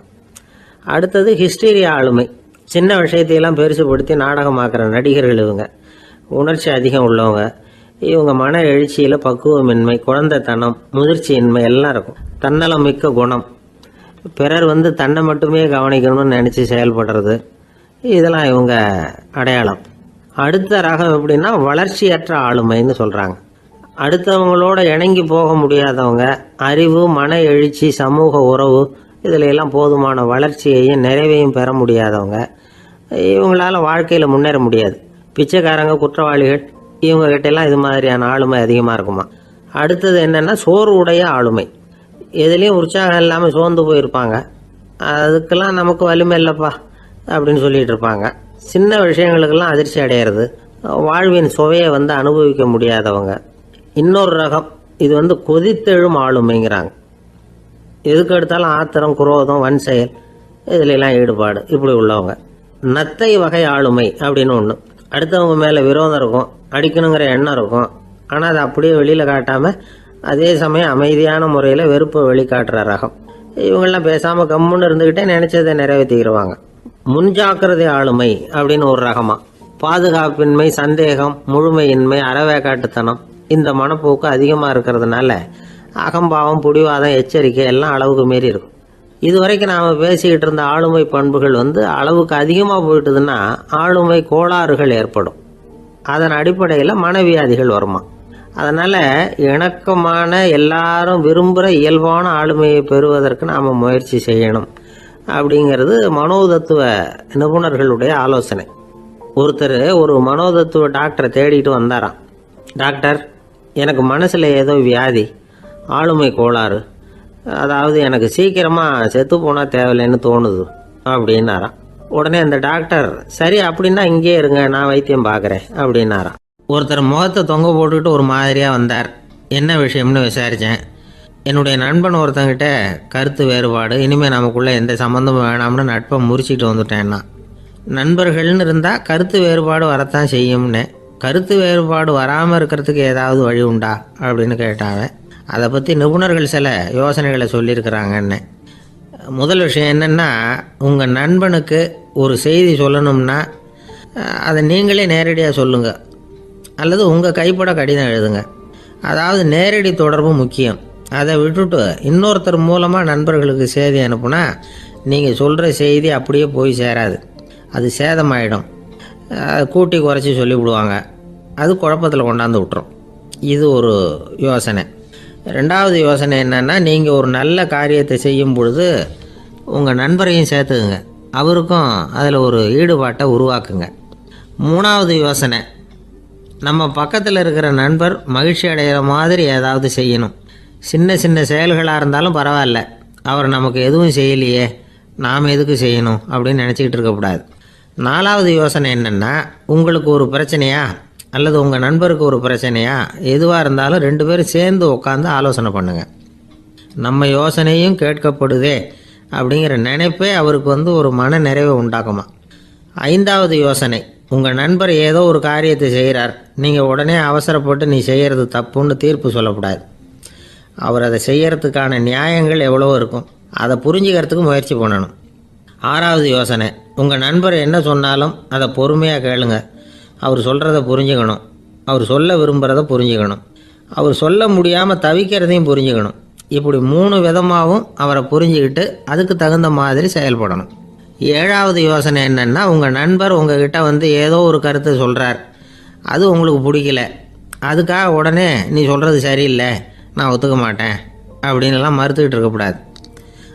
அடுத்தது ஹிஸ்டீரியா ஆளுமை. சின்ன விஷயத்தையெல்லாம் பெருசுபடுத்தி நாடகமாக்குற நடிகர்கள் இவங்க. உணர்ச்சி அதிகம் உள்ளவங்க. இவங்க மன எழுச்சியில் பக்குவமின்மை, குழந்தைத்தனம், முதிர்ச்சியின்மை எல்லாம் இருக்கும். தன்னலம் மிக்க குணம். பிறர் தன்னை மட்டுமே கவனிக்கணும்னு நினச்சி செயல்படுறது, இதெல்லாம் இவங்க அடையாளம். அடுத்த ரகம் எப்படின்னா வளர்ச்சியற்ற ஆளுமைன்னு சொல்கிறாங்க. அடுத்தவங்களோட இணங்கி போக முடியாதவங்க, அறிவு, மன எழுச்சி, சமூக உறவு இதில் எல்லாம் போதுமான வளர்ச்சியையும் நிறைவையும் பெற முடியாதவங்க. இவங்களால வாழ்க்கையில் முன்னேற முடியாது. பிச்சைக்காரங்க, குற்றவாளிகள் இவங்ககிட்டெல்லாம் இது மாதிரியான ஆளுமை அதிகமாக இருக்குமா. அடுத்தது என்னென்னா சோர்வுடைய ஆளுமை. எதுலேயும் உற்சாகம் இல்லாமல் சோர்ந்து போயிருப்பாங்க. அதுக்கெல்லாம் நமக்கு வலிமை இல்லைப்பா அப்படின்னு சொல்லிட்டு இருப்பாங்க. சின்ன விஷயங்களுக்கெல்லாம் அதிர்ச்சி அடையிறது, வாழ்வின் சுவையை அனுபவிக்க முடியாதவங்க. இன்னொரு ரகம் இது கொதித்தெழும் ஆளுமைங்கிறாங்க. எதுக்கு எடுத்தாலும் ஆத்திரம், குரோதம், வன் செயல் இதிலெல்லாம் ஈடுபாடு இப்படி உள்ளவங்க. நத்தை வகை ஆளுமை அப்படின்னு ஒன்று. அடுத்தவங்க மேலே விரோதம் இருக்கும், அடிக்கணுங்கிற எண்ணம் இருக்கும். ஆனால் அதை அப்படியே வெளியில் காட்டாமல் அதே சமயம் அமைதியான முறையில் வெறுப்பை வெளிக்காட்டுற ரகம். இவங்கெல்லாம் பேசாமல் கம்முன்னு இருந்துக்கிட்டே நினைச்சதை நிறைவேற்றிக்கிடுவாங்க. முன்ஜாக்கிரதை ஆளுமை அப்படின்னு ஒரு ரகமா. பாதுகாப்பின்மை, சந்தேகம், முழுமையின்மை, அறவேக்காட்டுத்தனம் இந்த மனப்போக்கு அதிகமாக இருக்கிறதுனால அகம்பாவம், புடிவாதம், எச்சரிக்கை எல்லாம் அளவுக்கு மீறி இருக்கும். இதுவரைக்கும் நாம் பேசிக்கிட்டு இருந்த ஆளுமை பண்புகள் அளவுக்கு அதிகமாக போயிட்டுதுன்னா ஆளுமை கோளாறுகள் ஏற்படும். அதன் அடிப்படையில் மனவியாதிகள் வருமா. அதனால் இணக்கமான எல்லாரும் விரும்புகிற இயல்பான ஆளுமையை பெறுவதற்கு நாம் முயற்சி செய்யணும் அப்படிங்கிறது மனோதத்துவ நிபுணர்களுடைய ஆலோசனை. ஒருத்தர் ஒரு மனோதத்துவ டாக்டரை தேடிட்டு வந்தாராம். டாக்டர், எனக்கு மனசில் ஏதோ வியாதி, ஆளுமை கோளாறு, அதாவது எனக்கு சீக்கிரமாக செத்து போனால் தேவையில்லைன்னு தோணுது அப்படின்னாராம். உடனே அந்த டாக்டர், சரி அப்படின்னா இங்கே இருங்க, நான் வைத்தியம் பார்க்குறேன் அப்படின்னாராம். ஒருத்தர் முகத்தை தொங்க போட்டுக்கிட்டு ஒரு மாதிரியாக வந்தார். என்ன விஷயம்னு விசாரித்தேன். என்னுடைய நண்பன் ஒருத்தங்கிட்ட கருத்து வேறுபாடு, இனிமேல் நமக்குள்ளே எந்த சம்மந்தமும் வேணாம்னு நட்பை முறிச்சிட்டு வந்துட்டேன்னா. நண்பர்கள்னு இருந்தால் கருத்து வேறுபாடு வரத்தான் செய்யும்னு. கருத்து வேறுபாடு வராமல் இருக்கிறதுக்கு ஏதாவது வழி உண்டா அப்படின்னு கேட்டாங்க. அதை பற்றி நிபுணர்கள் சில யோசனைகளை சொல்லியிருக்கிறாங்கன்னு. முதல் விஷயம் என்னென்னா, உங்கள் நண்பனுக்கு ஒரு செய்தி சொல்லணும்னா அதை நீங்களே நேரடியாக சொல்லுங்கள், அல்லது உங்கள் கைப்பட கடிதம் எழுதுங்க. அதாவது நேரடி தொடர்பு முக்கியம். அதை விட்டுட்டு இன்னொருத்தர் மூலமாக நண்பர்களுக்கு செய்தி அனுப்புனா நீங்கள் சொல்கிற செய்தி அப்படியே போய் சேராது, அது சேதமாயிடும். கூட்டி குறைச்சி சொல்லிவிடுவாங்க, அது குழப்பத்தில் கொண்டாந்து விட்டுரும். இது ஒரு யோசனை. ரெண்டாவது யோசனை என்னென்னா, நீங்கள் ஒரு நல்ல காரியத்தை செய்யும் பொழுது உங்கள் நண்பரையும் சேர்த்துக்குங்க, அவருக்கும் அதில் ஒரு ஈடுபாட்டை உருவாக்குங்க. மூணாவது யோசனை, நம்ம பக்கத்தில் இருக்கிற நண்பர் மகிழ்ச்சி அடைகிற மாதிரி ஏதாவது செய்யணும். சின்ன சின்ன செயல்களாக இருந்தாலும் பரவாயில்ல, அவர் நமக்கு எதுவும் செய்யலையே, நாம் எதுக்கு செய்யணும் அப்படின்னு நினச்சிக்கிட்டு இருக்கக்கூடாது. நாலாவது யோசனை என்னென்னா, உங்களுக்கு ஒரு பிரச்சனையா அல்லது உங்கள் நண்பருக்கு ஒரு பிரச்சனையா, எதுவாக இருந்தாலும் 2 பேரும் சேர்ந்து உட்காந்து ஆலோசனை பண்ணுங்கள். நம்ம யோசனையும் கேட்கப்படுதே அப்படிங்கிற நினைப்பே அவருக்கு ஒரு மன நிறைவை உண்டாக்குமா. 5வது யோசனை, உங்கள் நண்பர் ஏதோ ஒரு காரியத்தை செய்கிறார், நீங்கள் உடனே அவசரப்பட்டு நீ செய்கிறது தப்புன்னு தீர்ப்பு சொல்லக்கூடாது. அவர் அதை செய்யறதுக்கான நியாயங்கள் எவ்வளோ இருக்கும், அதை புரிஞ்சுக்கிறதுக்கு முயற்சி பண்ணணும். 6வது யோசனை, உங்கள் நண்பர் என்ன சொன்னாலும் அதை பொறுமையாக கேளுங்க. அவர் சொல்கிறத புரிஞ்சுக்கணும், அவர் சொல்ல விரும்புகிறத புரிஞ்சுக்கணும், அவர் சொல்ல முடியாமல் தவிக்கிறதையும் புரிஞ்சுக்கணும். இப்படி 3 விதமாகவும் அவரை புரிஞ்சுக்கிட்டு அதுக்கு தகுந்த மாதிரி செயல்படணும். 7வது யோசனை என்னென்னா, உங்கள் நண்பர் உங்ககிட்ட ஏதோ ஒரு கருத்தை சொல்கிறார், அது உங்களுக்கு பிடிக்கல, அதுக்காக உடனே நீ சொல்கிறது சரியில்லை, நான் ஒத்துக்க மாட்டேன் அப்படின்லாம் மறுத்துக்கிட்டு இருக்கக்கூடாது.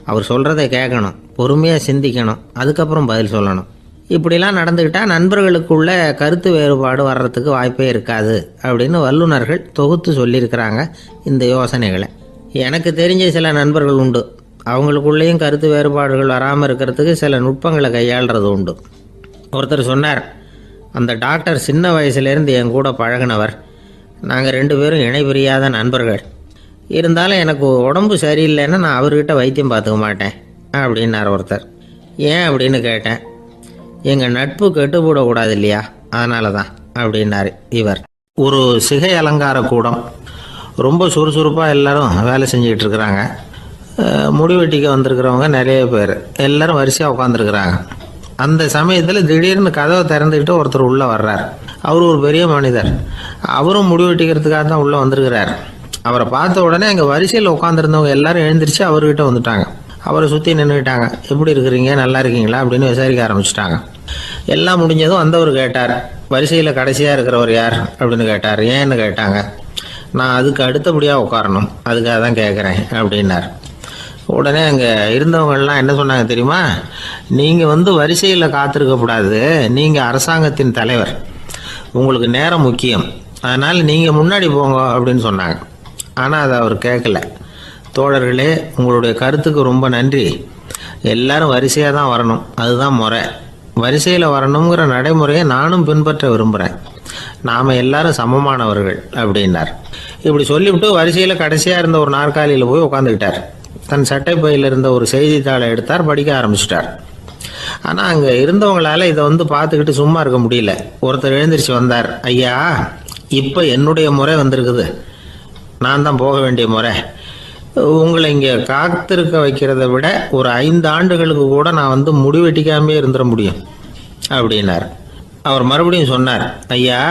அவர் சொல்கிறத கேட்கணும், பொறுமையாக சிந்திக்கணும், அதுக்கப்புறம் பதில் சொல்லணும். இப்படிலாம் நடந்துக்கிட்டால் நண்பர்களுக்குள்ள கருத்து வேறுபாடு வர்றதுக்கு வாய்ப்பே இருக்காது அப்படின்னு வல்லுநர்கள் தொகுத்து சொல்லியிருக்கிறாங்க இந்த யோசனைகளை. எனக்கு தெரிஞ்ச சில நண்பர்கள் உண்டு, அவங்களுக்குள்ளேயும் கருத்து வேறுபாடுகள் வராமல் இருக்கிறதுக்கு சில நுட்பங்களை கையாளுறது உண்டு. ஒருத்தர் சொன்னார், அந்த டாக்டர் சின்ன வயசுலேருந்து என் கூட பழகினவர், நாங்கள் 2 பேரும் இணை பிரியாத நண்பர்கள், இருந்தாலும் எனக்கு உடம்பு சரியில்லைன்னா நான் அவர்கிட்ட வைத்தியம் பார்த்துக்க மாட்டேன் அப்படின்னார் ஒருத்தர். ஏன் அப்படின்னு கேட்டேன். எங்கள் நட்பு கெட்டுப்படக்கூடாது இல்லையா, அதனால தான் அப்படின்னாரு இவர். ஒரு சிகை அலங்கார கூடம் ரொம்ப சுறுசுறுப்பாக எல்லாரும் வேலை செஞ்சுக்கிட்டு இருக்கிறாங்க. முடிவெட்டிக்க வந்திருக்கிறவங்க நிறைய பேர் எல்லாரும் வரிசையாக உட்காந்துருக்குறாங்க. அந்த சமயத்தில் திடீர்னு கதவை திறந்துக்கிட்டு ஒருத்தர் உள்ளே வர்றார். அவர் ஒரு பெரிய மனிதர். அவரும் முடிவெட்டிக்கிறதுக்காக தான் உள்ளே வந்திருக்கிறார். அவரை பார்த்த உடனே அங்கே வரிசையில் உட்காந்துருந்தவங்க எல்லாரும் எழுந்திரிச்சு அவர்கிட்ட வந்துட்டாங்க. அவரை சுற்றி நின்றுக்கிட்டாங்க. எப்படி இருக்கிறீங்க, நல்லா இருக்கீங்களா அப்படின்னு விசாரிக்க ஆரம்பிச்சிட்டாங்க. எல்லாம் முடிஞ்சதும் வந்தவர் கேட்டார், வரிசையில் கடைசியாக இருக்கிறவர் யார் அப்படின்னு கேட்டார். ஏன்னு கேட்டாங்க. நான் அதுக்கு அடுத்தபடியாக உட்காரணும், அதுக்காக தான் கேட்குறேன் அப்படின்னார். உடனே அங்கே இருந்தவங்கெல்லாம் என்ன சொன்னாங்க தெரியுமா? நீங்கள் வரிசையில் காத்திருக்கக்கூடாது, நீங்கள் அரசாங்கத்தின் தலைவர், உங்களுக்கு நேரம் முக்கியம், அதனால் நீங்கள் முன்னாடி போங்க அப்படின்னு சொன்னாங்க. ஆனால் அதை அவர் கேட்கல. தோழர்களே, உங்களுடைய கருத்துக்கு ரொம்ப நன்றி. எல்லாரும் வரிசையாக தான் வரணும், அதுதான் முறை. வரிசையில் வரணுங்கிற நடைமுறையை நானும் பின்பற்ற விரும்புகிறேன். நாம் எல்லாரும் சமமானவர்கள் அப்படின்னார். இப்படி சொல்லிவிட்டு வரிசையில் கடைசியாக இருந்த ஒரு நாற்காலியில் போய் உட்காந்துக்கிட்டார். தன் சட்டை பையில் இருந்த ஒரு செய்தித்தாளை எடுத்தார், படிக்க ஆரம்பிச்சிட்டார். ஆனால் அங்கே இருந்தவங்களால இதை பார்த்துக்கிட்டு சும்மா இருக்க முடியல. ஒருத்தர் எழுந்திரிச்சு வந்தார். ஐயா, இப்போ என்னுடைய முறை வந்திருக்குது, நான் தான் போக வேண்டிய முறை. உங்களை இங்கே காத்திருக்க வைக்கிறத விட ஒரு 5 ஆண்டுகளுக்கு கூட நான் முடிவெட்டிக்காமே இருந்துட முடியும் அப்படின்னார். அவர் மறுபடியும் சொன்னார், ஐயா,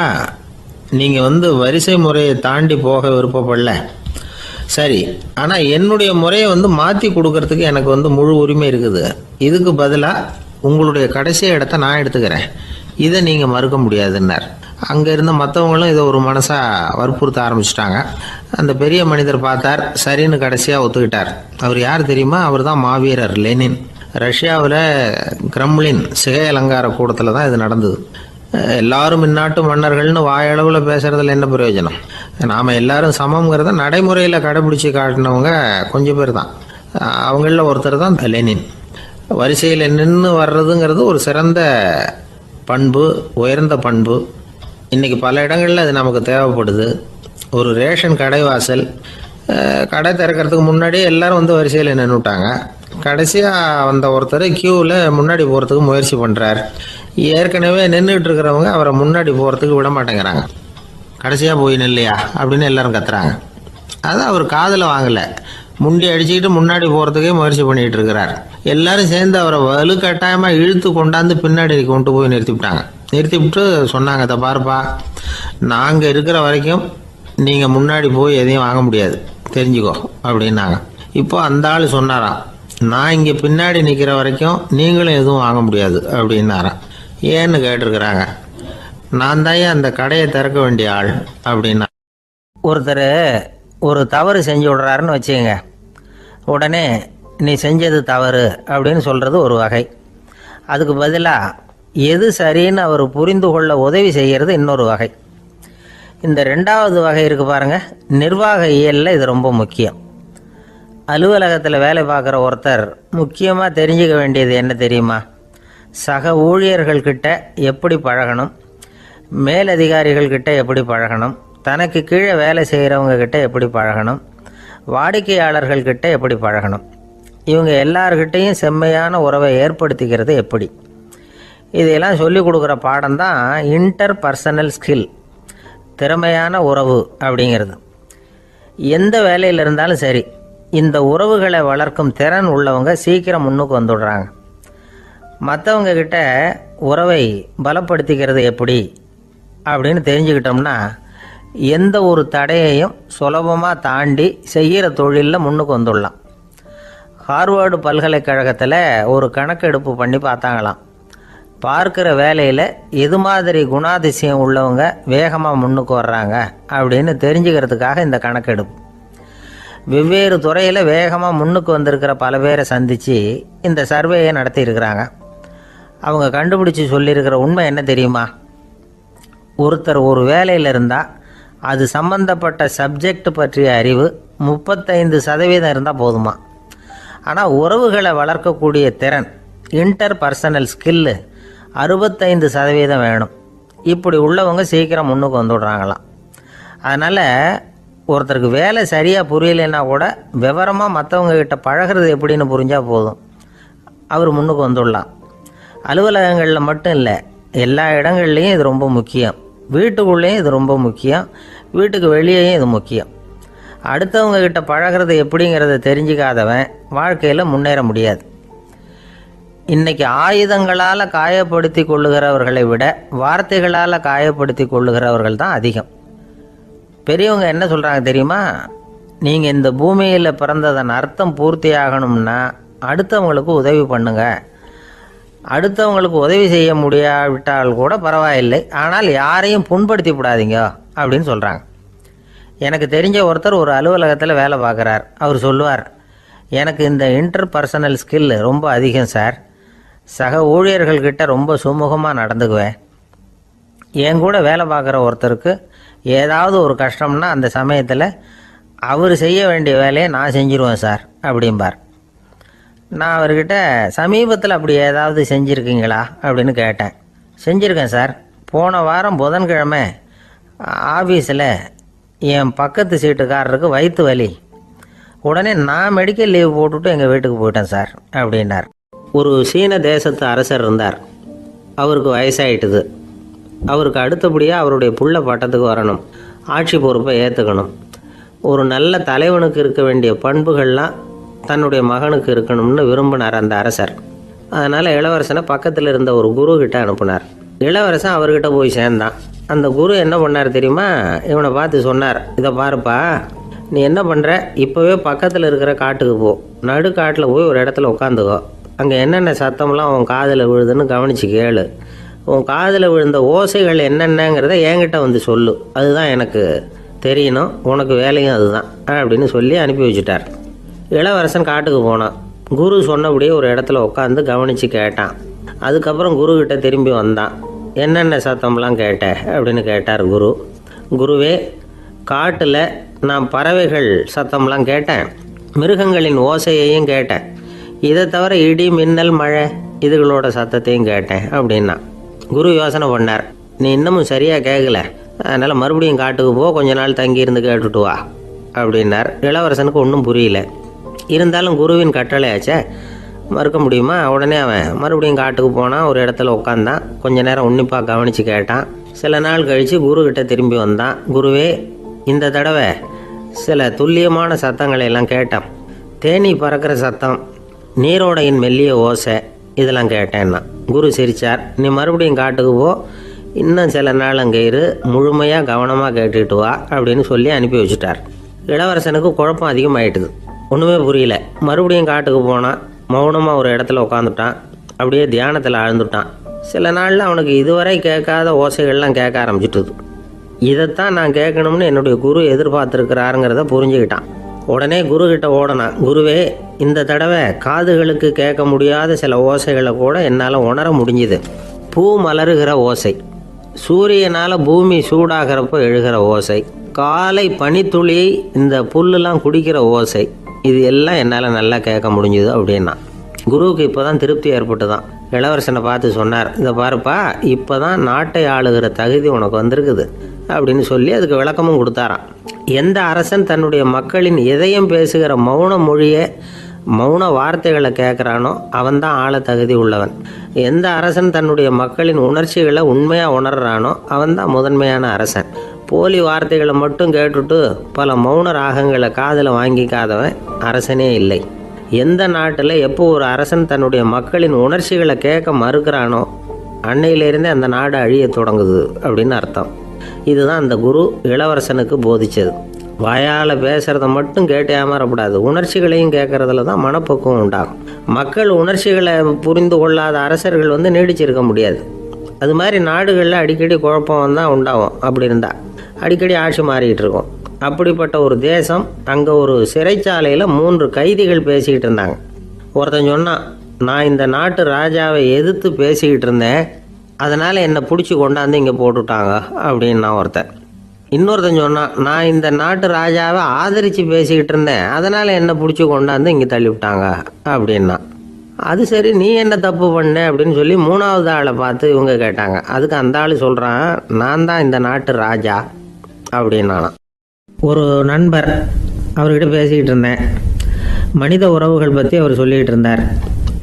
நீங்கள் வரிசை முறையை தாண்டி போக விருப்பப்படல, சரி, ஆனால் என்னுடைய முறையை மாற்றி கொடுக்கறதுக்கு எனக்கு முழு உரிமை இருக்குது. இதுக்கு பதிலாக உங்களுடைய கடைசி இடத்த நான் எடுத்துக்கிறேன், இதை நீங்கள் மறுக்க முடியாதுன்னார். அங்கே இருந்த மற்றவங்களும் இதை ஒரு மனசாக வற்புறுத்த ஆரம்பிச்சிட்டாங்க. அந்த பெரிய மனிதர் பார்த்தார், சரின்னு கடைசியாக ஒத்துக்கிட்டார். அவர் யார் தெரியுமா? அவர் தான் மாவீரர் லெனின். ரஷ்யாவில் கிரெம்ளின் சிகை அலங்கார கூடத்தில் தான் இது நடந்தது. எல்லாரும் இந்நாட்டு மன்னர்கள்னு வாயளவில் பேசுறதுல என்ன பிரயோஜனம்? நாம் எல்லாரும் சமங்கிறத நடைமுறையில் கடைபிடிச்சி காட்டினவங்க கொஞ்சம் பேர் தான். அவங்களில் ஒருத்தர் தான் லெனின். வரிசையில் நின்று வர்றதுங்கிறது ஒரு சிறந்த பண்பு, உயர்ந்த பண்பு. இன்றைக்கி பல இடங்களில் அது நமக்கு தேவைப்படுது. ஒரு ரேஷன் கடைவாசல், கடை திறக்கிறதுக்கு முன்னாடியே எல்லாரும் வரிசையில் நின்றுட்டாங்க. கடைசியாக வந்த ஒருத்தர் க்யூவில் முன்னாடி போகிறதுக்கு முயற்சி பண்ணுறார். ஏற்கனவே நின்றுட்டு இருக்கிறவங்க அவரை முன்னாடி போகிறதுக்கு விட மாட்டேங்கிறாங்க. கடைசியாக போய் நில்லையா அப்படின்னு எல்லாரும் கத்துறாங்க. அது அவர் காதில் வாங்கலை. முண்டி அடிச்சுக்கிட்டு முன்னாடி போகிறதுக்கே முயற்சி பண்ணிகிட்டு இருக்கிறார். எல்லாரும் சேர்ந்து அவரை வலுக்கட்டாயமாக இழுத்து கொண்டாந்து பின்னாடி கொண்டு போய் நிறுத்திவிட்டு சொன்னாங்க, இதை பாருப்பா, நாங்கள் இருக்கிற வரைக்கும் நீங்கள் முன்னாடி போய் எதையும் வாங்க முடியாது, தெரிஞ்சுக்கோ அப்படின்னாங்க. இப்போ அந்த ஆள் சொன்னாராம், நான் இங்கே பின்னாடி நிற்கிற வரைக்கும் நீங்களும் எதுவும் வாங்க முடியாது அப்படின்னாராம். ஏன்னு கேட்டிருக்கிறாங்க. நான் தான் அந்த கடையை திறக்க வேண்டிய ஆள் அப்படின்னா. ஒருத்தர் ஒரு தவறு செஞ்சு விடுறாருன்னு வச்சுக்கோங்க. உடனே நீ செஞ்சது தவறு அப்படின்னு சொல்கிறது ஒரு வகை. அதுக்கு பதிலாக எது சரின்னு அவர் புரிந்து கொள்ள உதவி செய்கிறது இன்னொரு வகை. இந்த 2வது வகை இருக்குது பாருங்கள், நிர்வாக இயலில் இது ரொம்ப முக்கியம். அலுவலகத்தில் வேலை பார்க்குற ஒருத்தர் முக்கியமாக தெரிஞ்சுக்க வேண்டியது என்ன தெரியுமா? சக ஊழியர்கள்கிட்ட எப்படி பழகணும், மேலதிகாரிகள்கிட்ட எப்படி பழகணும், தனக்கு கீழே வேலை செய்கிறவங்க கிட்ட எப்படி பழகணும், வாடிக்கையாளர்கள்கிட்ட எப்படி பழகணும், இவங்க எல்லார்கிட்டையும் செம்மையான உறவை ஏற்படுத்திக்கிறது எப்படி, இதையெல்லாம் சொல்லிக் கொடுக்குற பாடம் தான் இன்டர் பர்சனல் ஸ்கில், திறமையான உறவு அப்படிங்கிறது. எந்த வேலையில் இருந்தாலும் சரி, இந்த உறவுகளை வளர்க்கும் திறன் உள்ளவங்க சீக்கிரம் முன்னுக்கு வந்துடுறாங்க. மற்றவங்க கிட்ட உறவை பலப்படுத்திக்கிறது எப்படி அப்படின்னு தெரிஞ்சுக்கிட்டோம்னா எந்த ஒரு தடையையும் சுலபமாக தாண்டி செய்கிற தொழிலில் முன்னுக்கு வந்துடலாம். ஹார்வர்டு பல்கலைக்கழகத்தில் ஒரு கணக்கெடுப்பு பண்ணி பார்த்தாங்களாம். பார்க்குற வேலையில் எது மாதிரி குணாதிசயம் உள்ளவங்க வேகமாக முன்னுக்கு வர்றாங்க அப்படின்னு தெரிஞ்சுக்கிறதுக்காக இந்த கணக்கெடுப்பு. வெவ்வேறு துறையில் வேகமாக முன்னுக்கு வந்திருக்கிற பல பேரை சந்தித்து இந்த சர்வேயை நடத்தியிருக்கிறாங்க. அவங்க கண்டுபிடிச்சி சொல்லியிருக்கிற உண்மை என்ன தெரியுமா? ஒருத்தர் ஒரு வேலையில் இருந்தால் அது சம்பந்தப்பட்ட சப்ஜெக்ட் பற்றிய அறிவு 35% இருந்தால் போதுமா. ஆனால் உறவுகளை வளர்க்கக்கூடிய திறன், இன்டர் பர்சனல் ஸ்கில்லு 65% வேணும். இப்படி உள்ளவங்க சீக்கிரம் முன்னுக்கு வந்துவிடுறாங்களாம். அதனால் ஒருத்தருக்கு வேலை சரியாக புரியலைன்னா கூட விவரமாக மற்றவங்கக்கிட்ட பழகிறது எப்படின்னு புரிஞ்சால் போதும், அவர் முன்னுக்கு வந்துடலாம். அலுவலகங்களில் மட்டும் இல்லை, எல்லா இடங்கள்லேயும் இது ரொம்ப முக்கியம். வீட்டுக்குள்ளேயும் இது ரொம்ப முக்கியம், வீட்டுக்கு வெளியேயும் இது முக்கியம். அடுத்தவங்க கிட்ட பழகிறது எப்படிங்கிறத தெரிஞ்சுக்காதவன் வாழ்க்கையில் முன்னேற முடியாது. இன்றைக்கி ஆயுதங்களால் காயப்படுத்தி கொள்ளுகிறவர்களை விட வார்த்தைகளால் காயப்படுத்தி கொள்ளுகிறவர்கள் தான் அதிகம். பெரியவங்க என்ன சொல்கிறாங்க தெரியுமா? நீங்கள் இந்த பூமியில் பிறந்ததன் அர்த்தம் பூர்த்தி ஆகணும்னா அடுத்தவங்களுக்கு உதவி பண்ணுங்க. அடுத்தவங்களுக்கு உதவி செய்ய முடியாவிட்டால் கூட பரவாயில்லை, ஆனால் யாரையும் புண்படுத்தி விடாதீங்க அப்படின்னு சொல்கிறாங்க. எனக்கு தெரிஞ்ச ஒருத்தர் ஒரு அலுவலகத்தில் வேலை பார்க்குறார். அவர் சொல்லுவார், எனக்கு இந்த இன்டர்பர்சனல் ஸ்கில் ரொம்ப அதிகம் சார். சக ஊழியர்கள்கிட்ட ரொம்ப சுமூகமாக நடந்துக்குவேன். என் கூட வேலை பார்க்குற ஒருத்தருக்கு ஏதாவது ஒரு கஷ்டம்னா அந்த சமயத்தில் அவர் செய்ய வேண்டிய வேலையை நான் செஞ்சுருவேன் சார் அப்படிம்பார். நான் அவர்கிட்ட சமீபத்தில் அப்படி ஏதாவது செஞ்சுருக்கீங்களா அப்படின்னு கேட்டேன். செஞ்சுருக்கேன் சார். போன வாரம் புதன்கிழமை ஆஃபீஸில் என் பக்கத்து சீட்டுக்காரருக்கு வயிற்று வலி. உடனே நான் மெடிக்கல் லீவ் போட்டுவிட்டு எங்கள் வீட்டுக்கு போயிட்டேன் சார் அப்படின்னார். ஒரு சீன தேசத்து அரசர் இருந்தார். அவருக்கு வயசாயிட்டுது. அவருக்கு அடுத்தபடியாக அவருடைய புள்ள பட்டத்துக்கு வரணும், ஆட்சி பொறுப்பை ஏற்றுக்கணும். ஒரு நல்ல தலைவனுக்கு இருக்க வேண்டிய பண்புகள்லாம் தன்னுடைய மகனுக்கு இருக்கணும்னு விரும்பினார் அந்த அரசர். அதனால் இளவரசனை பக்கத்தில் இருந்த ஒரு குரு கிட்ட அனுப்புனார். இளவரசன் அவர்கிட்ட போய் சேர்ந்தான். அந்த குரு என்ன பண்ணார் தெரியுமா? இவனை பார்த்து சொன்னார், இதை பாருப்பா, நீ என்ன பண்ணுற, இப்போவே பக்கத்தில் இருக்கிற காட்டுக்கு போ, நடு காட்டில் போய் ஒரு இடத்துல உட்காந்துக்கோ. அங்கே என்னென்ன சத்தம்லாம் உன் காதில் விழுதுன்னு கவனித்து கேளு. உன் காதில் விழுந்த ஓசைகள் என்னென்னங்கிறத என்கிட்ட வந்து சொல்லு, அதுதான் எனக்கு தெரியணும், உனக்கு வேலையும் அதுதான் அப்படின்னு சொல்லி அனுப்பி வச்சுட்டார். இளவரசன் காட்டுக்கு போனான். குரு சொன்னபடியே ஒரு இடத்துல உட்காந்து கவனித்து கேட்டான். அதுக்கப்புறம் குருக்கிட்ட திரும்பி வந்தான். என்னென்ன சத்தம்லாம் கேட்ட அப்படின்னு கேட்டார் குரு. குருவே, காட்டில் நான் பறவைகள் சத்தம்லாம் கேட்டேன், மிருகங்களின் ஓசையையும் கேட்டேன், இதை தவிர இடி மின்னல் மழை இதுகளோட சத்தத்தையும் கேட்டேன் அப்படின்னா. குரு யோசனை பண்ணார், நீ இன்னமும் சரியாக கேட்கல, அதனால் மறுபடியும் காட்டுக்கு போ, கொஞ்ச நாள் தங்கியிருந்து கேட்டுட்டு வா அப்படின்னார். இளவரசனுக்கு ஒன்றும் புரியல. இருந்தாலும் குருவின் கட்டளையாச்சே, மறுக்க முடியுமா? உடனே அவன் மறுபடியும் காட்டுக்கு போனான். ஒரு இடத்துல உட்காந்தான். கொஞ்ச நேரம் உன்னிப்பாக கவனித்து கேட்டான். சில நாள் கழித்து குருக்கிட்ட திரும்பி வந்தான். குருவே, இந்த தடவை சில துல்லியமான சத்தங்களை எல்லாம் கேட்டான். தேனீ பறக்கிற சத்தம், நீரோடையின் மெல்லிய ஓசை, இதெல்லாம் கேட்டேன்னா. குரு சிரித்தார். நீ மறுபடியும் காட்டுக்கு போ, இன்னும் சில நாள் அங்கே இரு, முழுமையாக கவனமாக கேட்டுக்கிட்டு வா அப்படின்னு சொல்லி அனுப்பி வச்சுட்டார். இளவரசனுக்கு குழப்பம் அதிகமாகிட்டுது. ஒன்றுமே புரியல. மறுபடியும் காட்டுக்கு போனான். மௌனமாக ஒரு இடத்துல உட்காந்துட்டான். அப்படியே தியானத்தில் ஆழ்ந்துட்டான். சில நாளில் அவனுக்கு இதுவரை கேட்காத ஓசைகள்லாம் கேட்க ஆரம்பிச்சிட்டுது. இதைத்தான் நான் கேட்கணும்னு என்னுடைய குரு எதிர்பார்த்துருக்கிறாருங்கிறத புரிஞ்சுக்கிட்டான். உடனே குருக்கிட்ட ஓடனான். குருவே, இந்த தடவை காதுகளுக்கு கேட்க முடியாத சில ஓசைகளை கூட என்னால் உணர முடிஞ்சுது. பூ மலருகிற ஓசை, சூரியனால் பூமி சூடாகிறப்போ எழுகிற ஓசை, காலை பனித்துளி இந்த புல்லுலாம் குடிக்கிற ஓசை, இது எல்லாம் என்னால் நல்லா கேட்க முடிஞ்சுது அப்படின்னா. குருவுக்கு இப்போ தான் திருப்தி ஏற்பட்டு தான். இளவரசனை பார்த்து சொன்னார், இதை பாருப்பா, இப்போ தான் நாட்டை ஆளுகிற தகுதி உனக்கு வந்திருக்குது அப்படின்னு சொல்லி அதுக்கு விளக்கமும் கொடுத்தாராம். எந்த அரசன் தன்னுடைய மக்களின் இதயம் பேசுகிற மௌன மொழியை, மௌன வார்த்தைகளை கேட்குறானோ அவன்தான் ஆள தகுதி உள்ளவன். எந்த அரசன் தன்னுடைய மக்களின் உணர்ச்சிகளை உண்மையாக உணர்றானோ அவன்தான் முதன்மையான அரசன். போலி வார்த்தைகளை மட்டும் கேட்டுட்டு பல மௌன ராகங்களை காதில் வாங்கிக்காதவன் அரசனே இல்லை. எந்த நாட்டில் எப்போ ஒரு அரசன் தன்னுடைய மக்களின் உணர்ச்சிகளை கேட்க மறுக்கிறானோ அன்னையிலேருந்தே அந்த நாடு அழிய தொடங்குது அப்படின்னு அர்த்தம். இதுதான் அந்த குரு இளவரசனுக்கு போதிச்சது. வாயால் பேசுகிறத மட்டும் கேட்டு ஏமாறக்கூடாது, உணர்ச்சிகளையும் கேட்குறதுல தான் மனப்பக்குவம் உண்டாகும். மக்கள் உணர்ச்சிகளை புரிந்து கொள்ளாத அரசர்கள் நீடிச்சிருக்க முடியாது. அது மாதிரி நாடுகளில் அடிக்கடி குழப்பம் தான் உண்டாகும். அப்படி இருந்தால் அடிக்கடி ஆட்சி மாறிக்கிட்டு இருக்கும். அப்படிப்பட்ட ஒரு தேசம், அங்கே ஒரு சிறைச்சாலையில் 3 கைதிகள் பேசிக்கிட்டு இருந்தாங்க. ஒருத்தன் சொன்னான், நான் இந்த நாட்டு ராஜாவை எதிர்த்து பேசிக்கிட்டு இருந்தேன், அதனால் என்னை பிடிச்சி கொண்டாந்து இங்கே போட்டுட்டாங்க அப்படின்னா ஒருத்தன். இன்னொருத்தன் சொன்னான், நான் இந்த நாட்டு ராஜாவை ஆதரித்து பேசிக்கிட்டு இருந்தேன், அதனால் என்னை பிடிச்சி கொண்டாந்து இங்கே தள்ளிவிட்டாங்க அப்படின்னா. அது சரி, நீ என்ன தப்பு பண்ண அப்படின்னு சொல்லி 3வது ஆளை பார்த்து இவங்க கேட்டாங்க. அதுக்கு அந்த ஆள் சொல்கிறான், நான் தான் இந்த நாட்டு ராஜா அப்படின்னானா. ஒரு நண்பர், அவர்கிட்ட பேசிக்கிட்டு இருந்தேன். மனித உறவுகள் பற்றி அவர் சொல்லிகிட்டு இருந்தார்.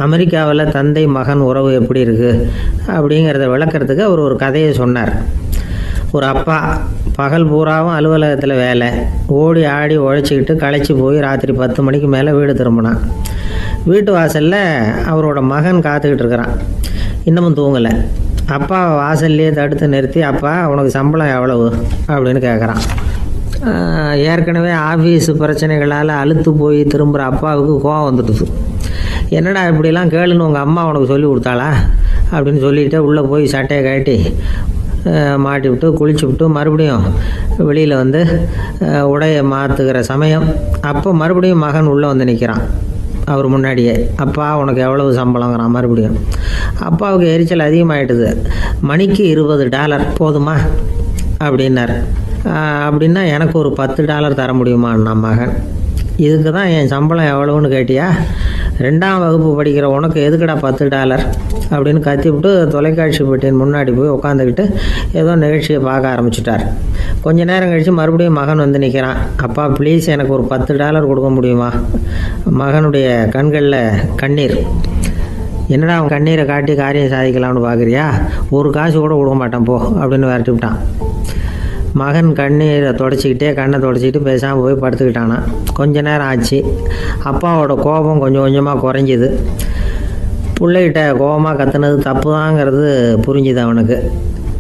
அமெரிக்காவில் தந்தை மகன் உறவு எப்படி இருக்குது அப்படிங்கிறத விளக்கிறதுக்கு அவர் ஒரு கதையை சொன்னார். ஒரு அப்பா பகல் பூராவும் அலுவலகத்தில் வேலை, ஓடி ஆடி உழைச்சிக்கிட்டு களைச்சி போய் ராத்திரி 10 மணிக்கு மேலே வீடு திரும்பினான். வீட்டு வாசலில் அவரோட மகன் காத்துக்கிட்டு இருக்கிறான். இன்னமும் தூங்கலை. அப்பா வாசல்லையே தடுத்து நிறுத்தி, அப்பா உனக்கு சம்பளம் எவ்வளவு அப்படின்னு கேட்குறான். ஏற்கனவே ஆஃபீஸு பிரச்சனைகளால் அலுத்து போய் திரும்புகிற அப்பாவுக்கு கோவம் வந்துடுது. என்னடா இப்படிலாம் கேளுன்னு உங்கள் அம்மா உனக்கு சொல்லி கொடுத்தாளா அப்படின்னு சொல்லிவிட்டு உள்ளே போய் சட்டையை கட்டி மாட்டி விட்டு குளிச்சு விட்டு மறுபடியும் வெளியில் வந்து உடையை மாற்றுகிற சமயம் அப்போ மறுபடியும் மகன் உள்ளே வந்து நிற்கிறான் அவர் முன்னாடியே. அப்பா உனக்கு எவ்வளவு சம்பளங்கிறான் மறுபடியும். அப்பாவுக்கு எரிச்சல் அதிகமாகிட்டுது. மணிக்கு $20 போதுமா அப்படின்னார். அப்படின்னா எனக்கு ஒரு $10 தர முடியுமான்னா மகன். இதுக்கு தான் என் சம்பளம் எவ்வளவுன்னு கேட்டியா? 2ஆம் வகுப்பு படிக்கிற உனக்கு எதுக்குடா $10 அப்படின்னு கத்திவிட்டு தொலைக்காட்சி பெட்டியின் முன்னாடி போய் உட்காந்துக்கிட்டு ஏதோ நிகழ்ச்சியை பார்க்க ஆரம்பிச்சிட்டார். கொஞ்ச நேரம் கழித்து மறுபடியும் மகன் வந்து நிற்கிறான். அப்பா ப்ளீஸ் எனக்கு ஒரு $10 கொடுக்க முடியுமா? மகனுடைய கண்களில் கண்ணீர். என்னடா அவன் கண்ணீரை காட்டி காரியம் சாதிக்கலாம்னு பார்க்குறியா? ஒரு காசு கூட கொடுக்க மாட்டான் போ அப்படின்னு விரட்டி விட்டான். மகன் கண்ணீரை தொடச்சிக்கிட்டே கண்ணை தொடச்சிக்கிட்டு பேசாமல் போய் படுத்துக்கிட்டானா. கொஞ்ச நேரம் ஆச்சு. அப்பாவோட கோபம் கொஞ்சம் கொஞ்சமாக குறைஞ்சிது. பிள்ளைகிட்ட கோபமாக கத்துனது தப்பு தாங்கிறது புரிஞ்சுது அவனுக்கு.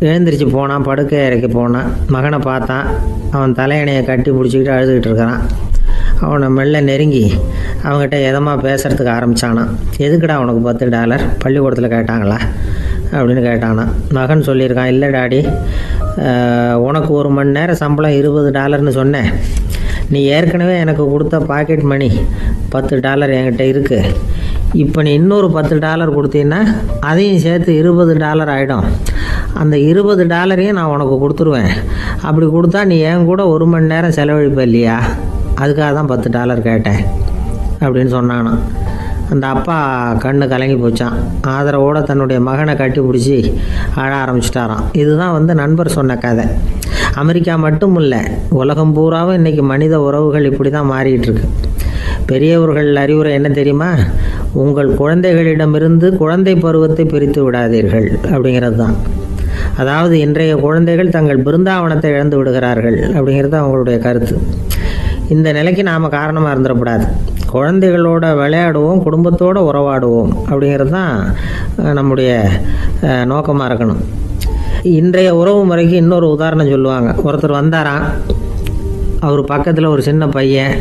எழுந்திரிச்சு போனான், படுக்கை இறக்கி போனான். மகனை பார்த்தான். அவன் தலையணையை கட்டி பிடிச்சிக்கிட்டு அழுதுகிட்டு இருக்கிறான். அவனை மெல்ல நெருங்கி அவங்ககிட்ட எதமாக பேசுகிறதுக்கு ஆரம்பித்தானான். எதுக்குடா உனக்கு $10 பள்ளிக்கூடத்தில் கேட்டாங்களா அப்படின்னு கேட்டானான். மகன் சொல்லியிருக்கான், இல்லை டாடி, உனக்கு 1 மணி நேரம் சம்பளம் $20ன்னு சொன்னேன். நீ ஏற்கனவே எனக்கு கொடுத்த பாக்கெட் மணி $10 என்கிட்ட இருக்குது. இப்போ நீ இன்னொரு $10 கொடுத்தீங்கன்னா அதையும் சேர்த்து $20 ஆகிடும். அந்த $20 நான் உனக்கு கொடுத்துருவேன். அப்படி கொடுத்தா நீ என் கூட 1 மணி நேரம் செலவழிப்ப இல்லையா? அதுக்காக தான் $10 கேட்டேன் அப்படின்னு சொன்னானான். அந்த அப்பா கண்ணு கலங்கி போச்சான். ஆதரவோடு தன்னுடைய மகனை கட்டி பிடிச்சி அழ ஆரம்பிச்சிட்டாராம். இதுதான் நண்பர் சொன்ன கதை. அமெரிக்கா மட்டும் இல்லை, உலகம் பூராவும் இன்றைக்கி மனித உறவுகள் இப்படி தான் மாறிக்கிட்டு இருக்கு. பெரியவர்கள் அறிவுரை என்ன தெரியுமா? உங்கள் குழந்தைகளிடமிருந்து குழந்தை பருவத்தை பிரித்து விடாதீர்கள் அப்படிங்கிறது தான். அதாவது இன்றைய குழந்தைகள் தங்கள் பிருந்தாவனத்தை இழந்து விடுகிறார்கள் அப்படிங்கிறது அவங்களுடைய கருத்து. இந்த நிலைக்கு நாம் காரணமாக இருந்துடக்கூடாது. குழந்தைகளோட விளையாடுவோம், குடும்பத்தோடு உறவாடுவோம் அப்படிங்கிறது தான் நம்முடைய நோக்கமாக இருக்கணும். இன்றைய உறவு முறைக்கு இன்னொரு உதாரணம் சொல்லுவாங்க. ஒருத்தர் வந்தாராம். அவர் பக்கத்தில் ஒரு சின்ன பையன்.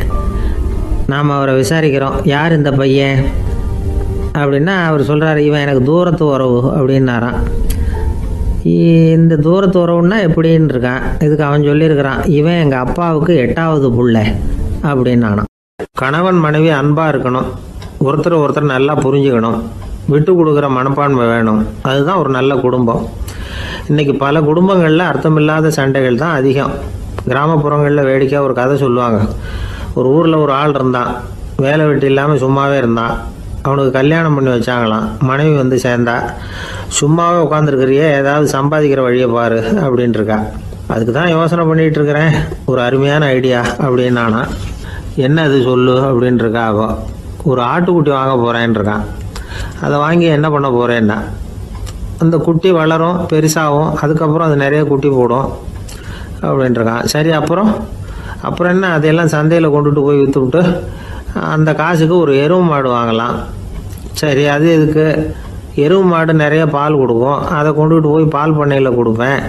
நாம் அவரை விசாரிக்கிறோம், யார் இந்த பையன் அப்படின்னா அவர் சொல்கிறார், இவன் எனக்கு தூரத்து உறவு அப்படின்னாராம். இந்த தூரத்து உறவுன்னா எப்படின்னு இருக்கான். இதுக்கு அவன் சொல்லியிருக்கிறான், இவன் எங்கள் அப்பாவுக்கு 8வது பிள்ளை அப்படின்னானான். கணவன் மனைவி அன்பாக இருக்கணும், ஒருத்தர் நல்லா புரிஞ்சுக்கணும், விட்டு கொடுக்குற மனப்பான்மை வேணும். அதுதான் ஒரு நல்ல குடும்பம். இன்றைக்கி பல குடும்பங்களில் அர்த்தமில்லாத சண்டைகள் தான் அதிகம். கிராமப்புறங்களில் வேடிக்கையாக ஒரு கதை சொல்லுவாங்க. ஒரு ஊரில் ஒரு ஆள் இருந்தான். வேலை வெட்டி இல்லாமல் சும்மாவே இருந்தான். அவனுக்கு கல்யாணம் பண்ணி வச்சாங்களாம். மனைவி வந்து சேர்ந்தா. சும்மாவே உட்காந்துருக்கிறியே, ஏதாவது சம்பாதிக்கிற வழியை பாரு அப்படின்ட்டுருக்கா. அதுக்கு தான் யோசனை பண்ணிகிட்டு இருக்கிறேன், ஒரு அருமையான ஐடியா அப்படின்னானா. என்ன அது சொல்லு அப்படின்ட்டுருக்கா. அவன் ஒரு ஆட்டுக்குட்டி வாங்க போகிறேன்ருக்கான். அதை வாங்கி என்ன பண்ண போகிறேன்னா, அந்த குட்டி வளரும், பெருசாகும், அதுக்கப்புறம் அது நிறைய குட்டி போடும் அப்படின்ட்டுருக்கான். சரி, அப்புறம் என்ன, அதையெல்லாம் சந்தையில் கொண்டுட்டு போய் விற்றுவிட்டு அந்த காசுக்கு ஒரு எருவு மாடு வாங்கலாம். சரி, அது எதுக்கு? எருவு மாடு நிறைய பால் கொடுக்கும், அதை கொண்டுகிட்டு போய் பால் பண்ணையில் கொடுப்பேன்,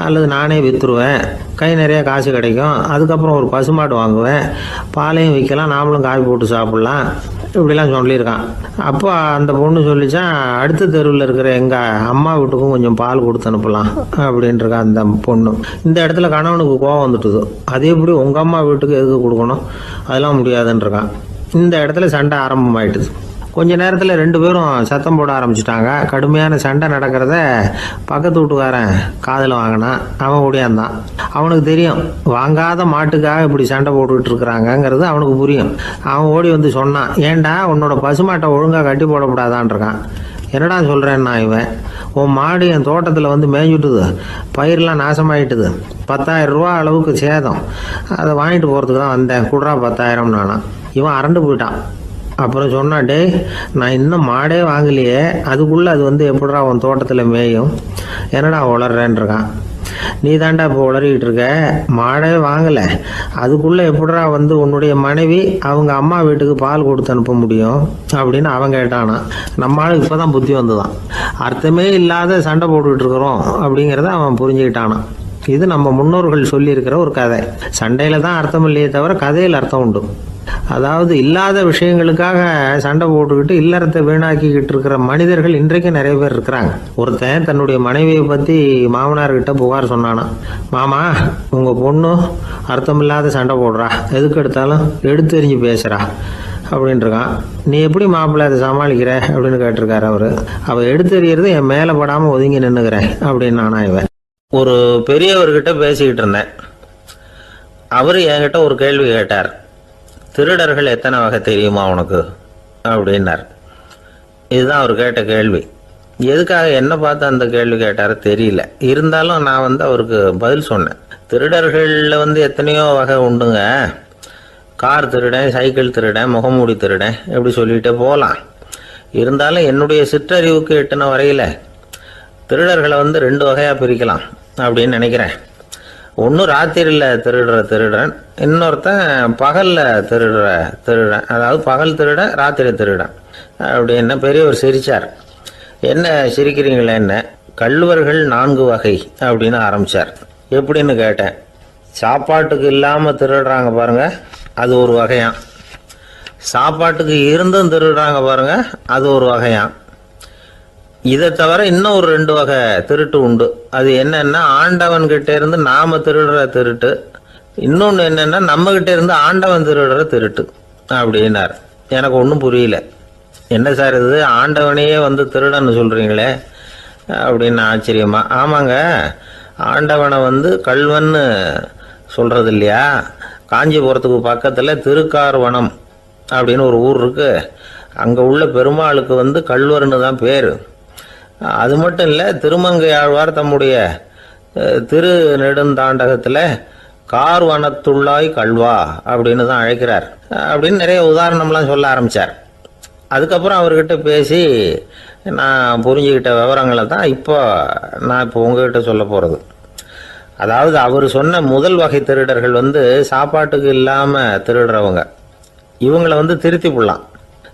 அல்லது நானே விற்றுருவேன், கை நிறைய காசு கிடைக்கும். அதுக்கப்புறம் ஒரு பசுமாடு வாங்குவேன், பாலையும் விற்கலாம், நாமளும் காய் போட்டு சாப்பிட்லாம், இப்படிலாம் சொல்லியிருக்கான். அப்போ அந்த பொண்ணு சொல்லிச்சான், அடுத்த தெருவில் இருக்கிற எங்கள் அம்மா வீட்டுக்கும் கொஞ்சம் பால் கொடுத்து அனுப்பலாம் அப்படின்ட்டுருக்கா அந்த பொண்ணு. இந்த இடத்துல கணவனுக்கு கோவம் வந்துட்டுது. அது எப்படி உங்கள் அம்மா வீட்டுக்கு எதுக்கு கொடுக்கணும், அதெல்லாம் முடியாதுன்றிருக்கான். இந்த இடத்துல சண்டை ஆரம்பமாயிட்டுது. கொஞ்ச நேரத்தில் 2 பேரும் சத்தம் போட ஆரம்பிச்சிட்டாங்க. கடுமையான சண்டை நடக்கிறத பக்கத்து வீட்டுக்காரன் காதில் வாங்கினான். அவன் ஓடியாந்தான். அவனுக்கு தெரியும், வாங்காத மாட்டுக்காக இப்படி சண்டை போட்டுக்கிட்டு இருக்கிறாங்கங்கிறது அவனுக்கு புரியும். அவன் ஓடி வந்து சொன்னான், ஏண்டா உன்னோட பசுமாட்டை ஒழுங்காக கட்டி போடக்கூடாதான்ருக்கான். என்னடா சொல்கிறேன்னா, இவன் உன் மாடு என் தோட்டத்தில் வந்து மேய்ஞ்சுட்டுது, பயிரெலாம் நாசமாயிட்டுது, 10,000 ரூபா அளவுக்கு சேதம், அதை வாங்கிட்டு போகிறதுக்கு தான் வந்தேன், குடுறா 10,000 நானான். இவன் அரண்டு போயிட்டான். அப்புறம் சொன்னான், டே நான் இன்னும் மாடே வாங்கலையே, அதுக்குள்ளே அது வந்து எப்படிடா உன் தோட்டத்தில் மேயும், என்னடா வளர்றேன்ருக்கான். நீ தாண்டா இப்போ உளறிக்கிட்டு இருக்க, மாடே வாங்கலை, அதுக்குள்ளே எப்படிடா வந்து உன்னுடைய மனைவி அவங்க அம்மா வீட்டுக்கு பால் கொடுத்து அனுப்ப முடியும் அப்படின்னு அவன் கேட்டானா. நம்மளால இப்போ தான் புத்தி வந்துதான், அர்த்தமே இல்லாத சண்டை போட்டுக்கிட்டு இருக்கிறோம் அப்படிங்கிறத அவன் புரிஞ்சுக்கிட்டானான். இது நம்ம முன்னோர்கள் சொல்லியிருக்கிற ஒரு கதை. சண்டையில் தான் அர்த்தம் இல்லையே தவிர கதையில் அர்த்தம் உண்டு. அதாவது இல்லாத விஷயங்களுக்காக சண்டை போட்டுக்கிட்டு இல்லறத்தை வீணாக்கிக்கிட்டு இருக்கிற மனிதர்கள் இன்றைக்கு நிறைய பேர் இருக்கிறாங்க. ஒருத்தன் தன்னுடைய மனைவியை பற்றி மாமனார்கிட்ட புகார் சொன்னானா, மாமா உங்கள் பொண்ணு அர்த்தமில்லாத சண்டை போடுறா, எதுக்கு எடுத்தாலும் எடுத்தெறிஞ்சு பேசுகிறா அப்படின்ட்டுருக்கான். நீ எப்படி மாப்பிள்ளை அதை சமாளிக்கிற அப்படின்னு கேட்டிருக்காரு அவர். அவள் எடுத்தெறியறது என் மேலே படாமல் ஒதுங்கி நின்றுக்கிறேன் அப்படின்னு நானா இவன். ஒரு பெரியவர்கிட்ட பேசிக்கிட்டு இருந்தேன். அவர் என்கிட்ட ஒரு கேள்வி கேட்டார். திருடர்கள் எத்தனை வகை தெரியுமா உனக்கு அப்படின்னார். இதுதான் அவர் கேட்ட கேள்வி. எதுக்காக என்ன பார்த்து அந்த கேள்வி கேட்டார தெரியல. இருந்தாலும் நான் அவருக்கு பதில் சொன்னேன். திருடர்களில் எத்தனையோ வகை உண்டுங்க. கார் திருடன், சைக்கிள் திருடன், முகமூடி திருடன், எப்படி சொல்லிகிட்டே போகலாம். இருந்தாலும் என்னுடைய சிற்றறிவுக்கு எட்டின வரையில் திருடர்களை 2 வகையாக பிரிக்கலாம் அப்படின்னு நினைக்கிறேன். ஒன்று ராத்திரியில் திருடுற திருடன், இன்னொருத்தன் பகலில் திருடுற திருடன். அதாவது பகல் திருடன், ராத்திரி திருடன் அப்படின்னு பெரியவர் சிரித்தார். என்ன சிரிக்கிறீங்களே, என்ன கள்வர்கள் 4 வகை அப்படின்னு ஆரம்பித்தார். எப்படின்னு கேட்டேன். சாப்பாட்டுக்கு இல்லாமல் திருடுறாங்க பாருங்க, அது ஒரு வகையான். சாப்பாட்டுக்கு இருந்தும் திருடுறாங்க பாருங்க, அது ஒரு வகையான். இதை தவிர இன்னும் ஒரு 2 வகை திருட்டு உண்டு. அது என்னன்னா, ஆண்டவன்கிட்ட இருந்து நாம திருடுற திருட்டு, இன்னொன்று என்னன்னா நம்ம கிட்ட இருந்து ஆண்டவன் திருடுற திருட்டு அப்படின்னார். எனக்கு ஒன்றும் புரியல. என்ன சார் இது, ஆண்டவனையே திருடன்னு சொல்றீங்களே அப்படின்னு ஆச்சரியமா. ஆமாங்க, ஆண்டவனை கல்வன்னு சொல்றது இல்லையா. காஞ்சிபுரத்துக்கு பக்கத்தில் திருக்கார்வனம் அப்படின்னு ஒரு ஊர் இருக்கு. அங்கே உள்ள பெருமாளுக்கு கல்வர்னு தான் பேர். அது மட்டும் இல்லை, திருமங்கையாழ்வார் தம்முடைய திரு நெடுந்தாண்டகத்தில் கார்வனத்துள்ளாய் கல்வா அப்படின்னு தான் அழைக்கிறார் அப்படின்னு நிறைய உதாரணம்லாம் சொல்ல ஆரம்பித்தார். அதுக்கப்புறம் அவர்கிட்ட பேசி நான் புரிஞ்சுக்கிட்ட விவரங்களை தான் நான் இப்போ உங்ககிட்ட சொல்ல போகிறது. அதாவது அவர் சொன்ன முதல் வகை திருடர்கள் சாப்பாட்டுக்கு இல்லாமல் திருடுறவங்க. இவங்களை திருத்தி போடலாம்.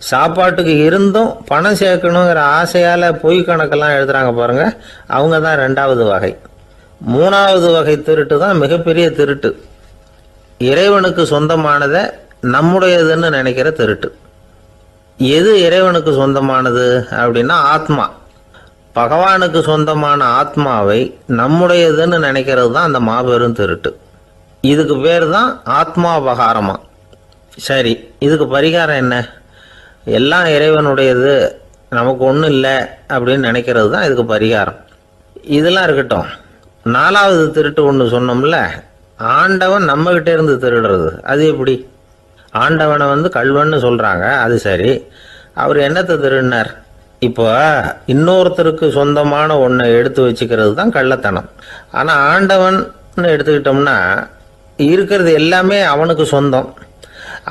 சாப்பாட்டுக்கு இருந்தும் பணம் சேர்க்கணுங்கிற ஆசையால் பொய் கணக்கெல்லாம் எழுதுறாங்க பாருங்க, அவங்க தான் 2வது வகை. 3வது வகை திருட்டு தான் மிகப்பெரிய திருட்டு. இறைவனுக்கு சொந்தமானதை நம்முடையதுன்னு நினைக்கிற திருட்டு. எது இறைவனுக்கு சொந்தமானது அப்படின்னா ஆத்மா. பகவானுக்கு சொந்தமான ஆத்மாவை நம்முடையதுன்னு நினைக்கிறது தான் அந்த மாபெரும் திருட்டு. இதுக்கு பேர் தான் ஆத்மாபகாரமா. சரி, இதுக்கு பரிகாரம் என்ன? எல்லாம் இறைவனுடையது, நமக்கு ஒன்றும் இல்லை அப்படின்னு நினைக்கிறது தான் இதுக்கு பரிகாரம். இதெல்லாம் இருக்கட்டும். 4வது திருட்டு ஒன்று சொன்னோம்ல, ஆண்டவன் நம்மகிட்ட இருந்து திருடுறது. அது எப்படி? ஆண்டவனை கல்வன்னு சொல்கிறாங்க, அது சரி. அவர் என்னத்தை திருடினார்? இப்போ இன்னொருத்தருக்கு சொந்தமான ஒன்றை எடுத்து வச்சுக்கிறது தான் கள்ளத்தனம். ஆனால் ஆண்டவன் எடுத்துக்கிட்டோம்னா இருக்கிறது எல்லாமே அவனுக்கு சொந்தம்.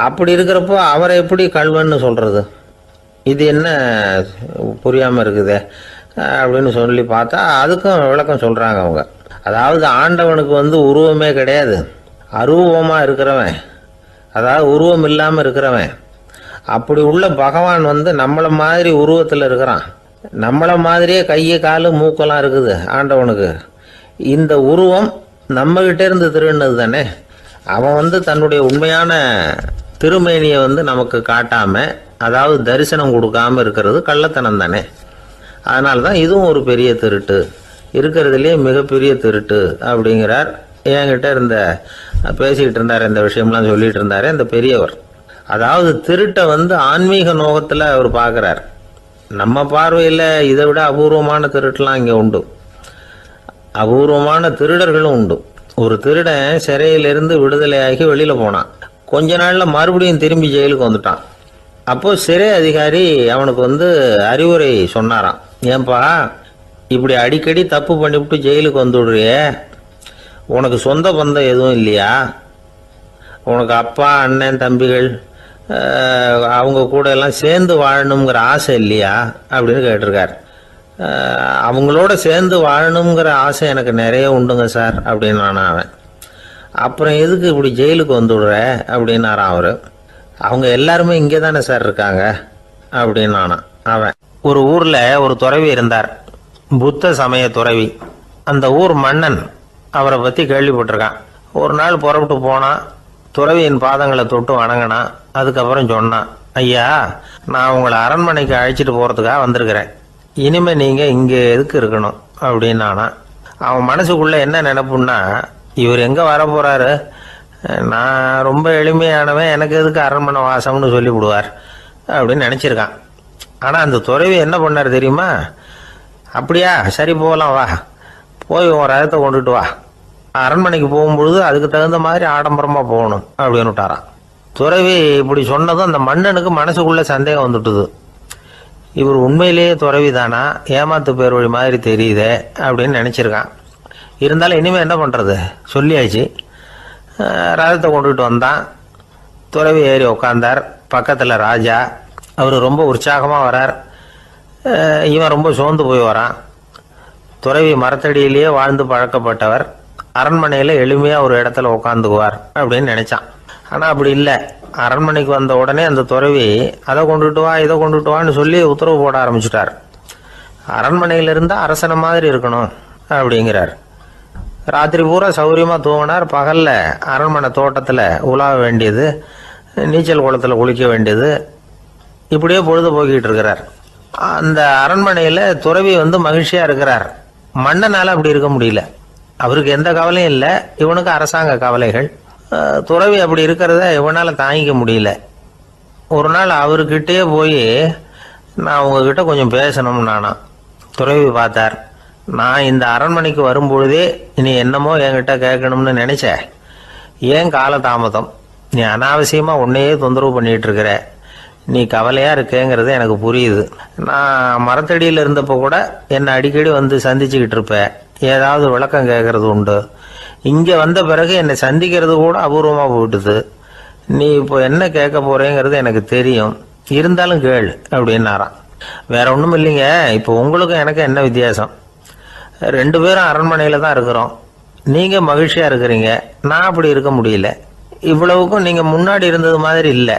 அப்படி இருக்கிறப்போ அவரை எப்படி கல்வன்னு சொல்கிறது? இது என்ன புரியாமல் இருக்குதே அப்படின்னு சொல்லி பார்த்தா அதுக்கும் விளக்கம் சொல்கிறாங்க அவங்க. அதாவது ஆண்டவனுக்கு உருவமே கிடையாது, அரூபமாக இருக்கிறவன், அதாவது உருவம் இல்லாமல் இருக்கிறவன். அப்படி உள்ள பகவான் நம்மளை மாதிரி உருவத்தில் இருக்கிறான். நம்மளை மாதிரியே கையை காலு மூக்கெல்லாம் இருக்குது ஆண்டவனுக்கு. இந்த உருவம் நம்மகிட்ட இருந்து திருடினது தானே. அவன் தன்னுடைய உண்மையான திருமேனியை நமக்கு காட்டாம, அதாவது தரிசனம் கொடுக்காம இருக்கிறது கள்ளத்தனம் தானே. அதனால தான் இதுவும் ஒரு பெரிய திருட்டு, இருக்கிறதுலேயே மிகப்பெரிய திருட்டு அப்படிங்கிறார். என்கிட்ட பேசிக்கிட்டு இருந்தார், இந்த விஷயம்லாம் சொல்லிட்டு இருந்தாரு அந்த பெரியவர். அதாவது திருட்டை ஆன்மீக நோகத்தில் அவர் பார்க்குறார். நம்ம பார்வையில் இதை விட அபூர்வமான திருட்டுலாம் இங்கே உண்டு. அபூர்வமான திருடர்களும் உண்டு. ஒரு திருடன் சிறையிலிருந்து விடுதலையாகி வெளியில் போனான். கொஞ்ச நாளில் மறுபடியும் திரும்பி ஜெயிலுக்கு வந்துட்டான். அப்போது சிறை அதிகாரி அவனுக்கு அறிவுரை சொன்னாராம். ஏன்பா இப்படி அடிக்கடி தப்பு பண்ணிவிட்டு ஜெயிலுக்கு வந்துடுறியே, உனக்கு சொந்த பந்தம் எதுவும் இல்லையா? உனக்கு அப்பா, அண்ணன், தம்பிகள் அவங்க கூட எல்லாம் சேர்ந்து வாழணுங்கிற ஆசை இல்லையா அப்படின்னு கேட்டிருக்கார். அவங்களோட சேர்ந்து வாழணுங்கிற ஆசை எனக்கு நிறைய உண்டுங்க சார் அப்படின்னு அவன். அப்புறம் எதுக்கு இப்படி ஜெயிலுக்கு வந்துவிடுற அப்படின்னாரான் அவர். அவங்க எல்லாருமே இங்கே தானே சார் இருக்காங்க அப்படின்னு அவன். ஒரு ஊரில் ஒரு துறவி இருந்தார், புத்த சமய துறவி. அந்த ஊர் மன்னன் அவரை பற்றி கேள்விப்பட்டிருக்கான். ஒரு நாள் புறப்பட்டு போனான், துறவியின் பாதங்களை தொட்டு வணங்கினான். அதுக்கப்புறம் சொன்னான், ஐயா, நான் உங்களை அரண்மனைக்கு அழைச்சிட்டு போகிறதுக்காக வந்திருக்கிறேன். இனிமேல் நீங்கள் இங்கே எதுக்கு இருக்கணும் அப்படின்னானா. அவன் மனசுக்குள்ளே என்ன நினைப்புன்னா, இவர் எங்கே வர போகிறாரு, நான் ரொம்ப எளிமையானவன், எனக்கு எதுக்கு அரண்மனை வாசம்னு சொல்லி விடுவார் அப்படின்னு நினச்சிருக்கான். ஆனால் அந்த துறவி என்ன பண்ணார் தெரியுமா? அப்படியா, சரி போகலாம், வா, போய் உன் ரதத்தை கொண்டுட்டு வா, அரண்மனைக்கு போகும்பொழுது அதுக்கு தகுந்த மாதிரி ஆடம்பரமாக போகணும் அப்படின்னு விட்டாரான். துறவி இப்படி சொன்னதும் அந்த மன்னனுக்கு மனசுக்குள்ளே சந்தேகம் வந்துட்டுது. இவர் உண்மையிலேயே துறவி தானா, ஏமாத்து பேர் வழி மாதிரி தெரியுதே அப்படின்னு நினச்சிருக்கான். இருந்தாலும் இனிமேல் என்ன பண்ணுறது, சொல்லியாச்சு. ரதத்தை கொண்டுகிட்டு வந்தான். துறவி ஏறி உக்காந்தார். பக்கத்தில் ராஜா. அவர் ரொம்ப உற்சாகமாக வரார். இவன் ரொம்ப சோர்ந்து போய் வரான். துறவி மரத்தடியிலேயே வாழ்ந்து பழக்கப்பட்டவர், அரண்மனையில் எளிமையாக ஒரு இடத்துல உட்காந்துக்குவார் அப்படின்னு நினச்சான். ஆனால் அப்படி இல்லை. அரண்மனைக்கு வந்த உடனே அந்த துறவி அதை கொண்டுட்டு வா, இதை கொண்டுட்டு வான்னு சொல்லி உத்தரவு போட ஆரம்பிச்சுட்டார். அரண்மனையில் இருந்தால் அரசனை மாதிரி இருக்கணும் அப்படிங்கிறார். ராத்திரி பூரா சௌரியமாக தூங்கினார். பகலில் அரண்மனை தோட்டத்தில் உலாவ வேண்டியது, நீச்சல் குளத்தில் குளிக்க வேண்டியது, இப்படியே பொழுது போக்கிட்டு இருக்கிறார். அந்த அரண்மனையில் துறவி மகிழ்ச்சியாக இருக்கிறார். மன்னனால் அப்படி இருக்க முடியல. அவருக்கு எந்த கவலையும் இல்லை, இவனுக்கு அரசாங்க கவலைகள். துறவி அப்படி இருக்கிறத இவனால் தாங்கிக்க முடியல. ஒரு நாள் அவர்கிட்டயே போய், நான் உங்ககிட்ட கொஞ்சம் பேசணும் நானா. துறவி பார்த்தார். நான் இந்த அரண்மனைக்கு வரும்பொழுதே நீ என்னமோ என்கிட்ட கேட்கணும்னு நினைச்ச, ஏன் காலதாமதம்? நீ அனாவசியமாக உன்னையே தொந்தரவு பண்ணிட்டு இருக்கிற, நீ கவலையாக இருக்கேங்கிறது எனக்கு புரியுது. நான் மரத்தடியில் இருந்தப்போ கூட என்னை அடிக்கடி சந்திச்சுக்கிட்டு இருப்பேன், ஏதாவது விளக்கம் கேட்கறது உண்டு. இங்கே வந்த பிறகு என்னை சந்திக்கிறது கூட அபூர்வமாக போயிட்டுது. நீ இப்போ என்ன கேட்க போறேங்கிறது எனக்கு தெரியும், இருந்தாலும் கேள் அப்படின்னாராம். வேற ஒன்றும் இல்லைங்க, இப்போ உங்களுக்கும் எனக்கு என்ன வித்தியாசம்? 2 பேரும் அரண்மனையில் தான் இருக்கிறோம். நீங்கள் மகிழ்ச்சியாக இருக்கிறீங்க, நான் அப்படி இருக்க முடியல. இவ்வளவுக்கும் நீங்கள் முன்னாடி இருந்தது மாதிரி இல்லை.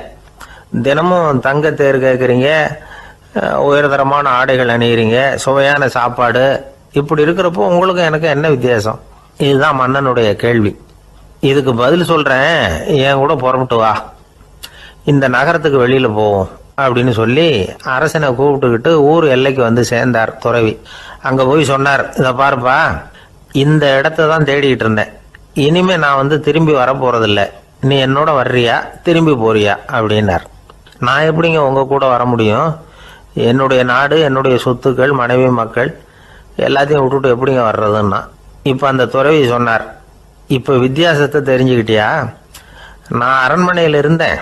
தினமும் தங்கத்தேர் கேட்குறீங்க, உயர்தரமான ஆடைகள் அணிகிறீங்க, சுவையான சாப்பாடு. இப்படி இருக்கிறப்போ உங்களுக்கு எனக்கு என்ன வித்தியாசம்? இதுதான் மன்னனுடைய கேள்வி. இதுக்கு பதில் சொல்கிறேன், என் கூட புறப்பட்டு வா, இந்த நகரத்துக்கு வெளியில் போவோம் அப்படின்னு சொல்லி அரசனை கூப்பிட்டுக்கிட்டு ஊர் எல்லைக்கு சேர்ந்தார் துறவி. அங்கே போய் சொன்னார், இதை பாருப்பா, இந்த இடத்த தான் தேடிக்கிட்டு இருந்தேன். இனிமே நான் திரும்பி வரப்போறதில்ல. நீ என்னோட வர்றியா, திரும்பி போறியா அப்படின்னார். நான் எப்படிங்க உங்கள் கூட வர முடியும்? என்னுடைய நாடு, என்னுடைய சொத்துக்கள், மனைவி, மக்கள் எல்லாத்தையும் விட்டுட்டு எப்படிங்க வர்றதுன்னா. இப்போ அந்த துறவி சொன்னார், இப்போ வித்தியாசத்தை தெரிஞ்சுக்கிட்டியா? நான் அரண்மனையில் இருந்தேன்,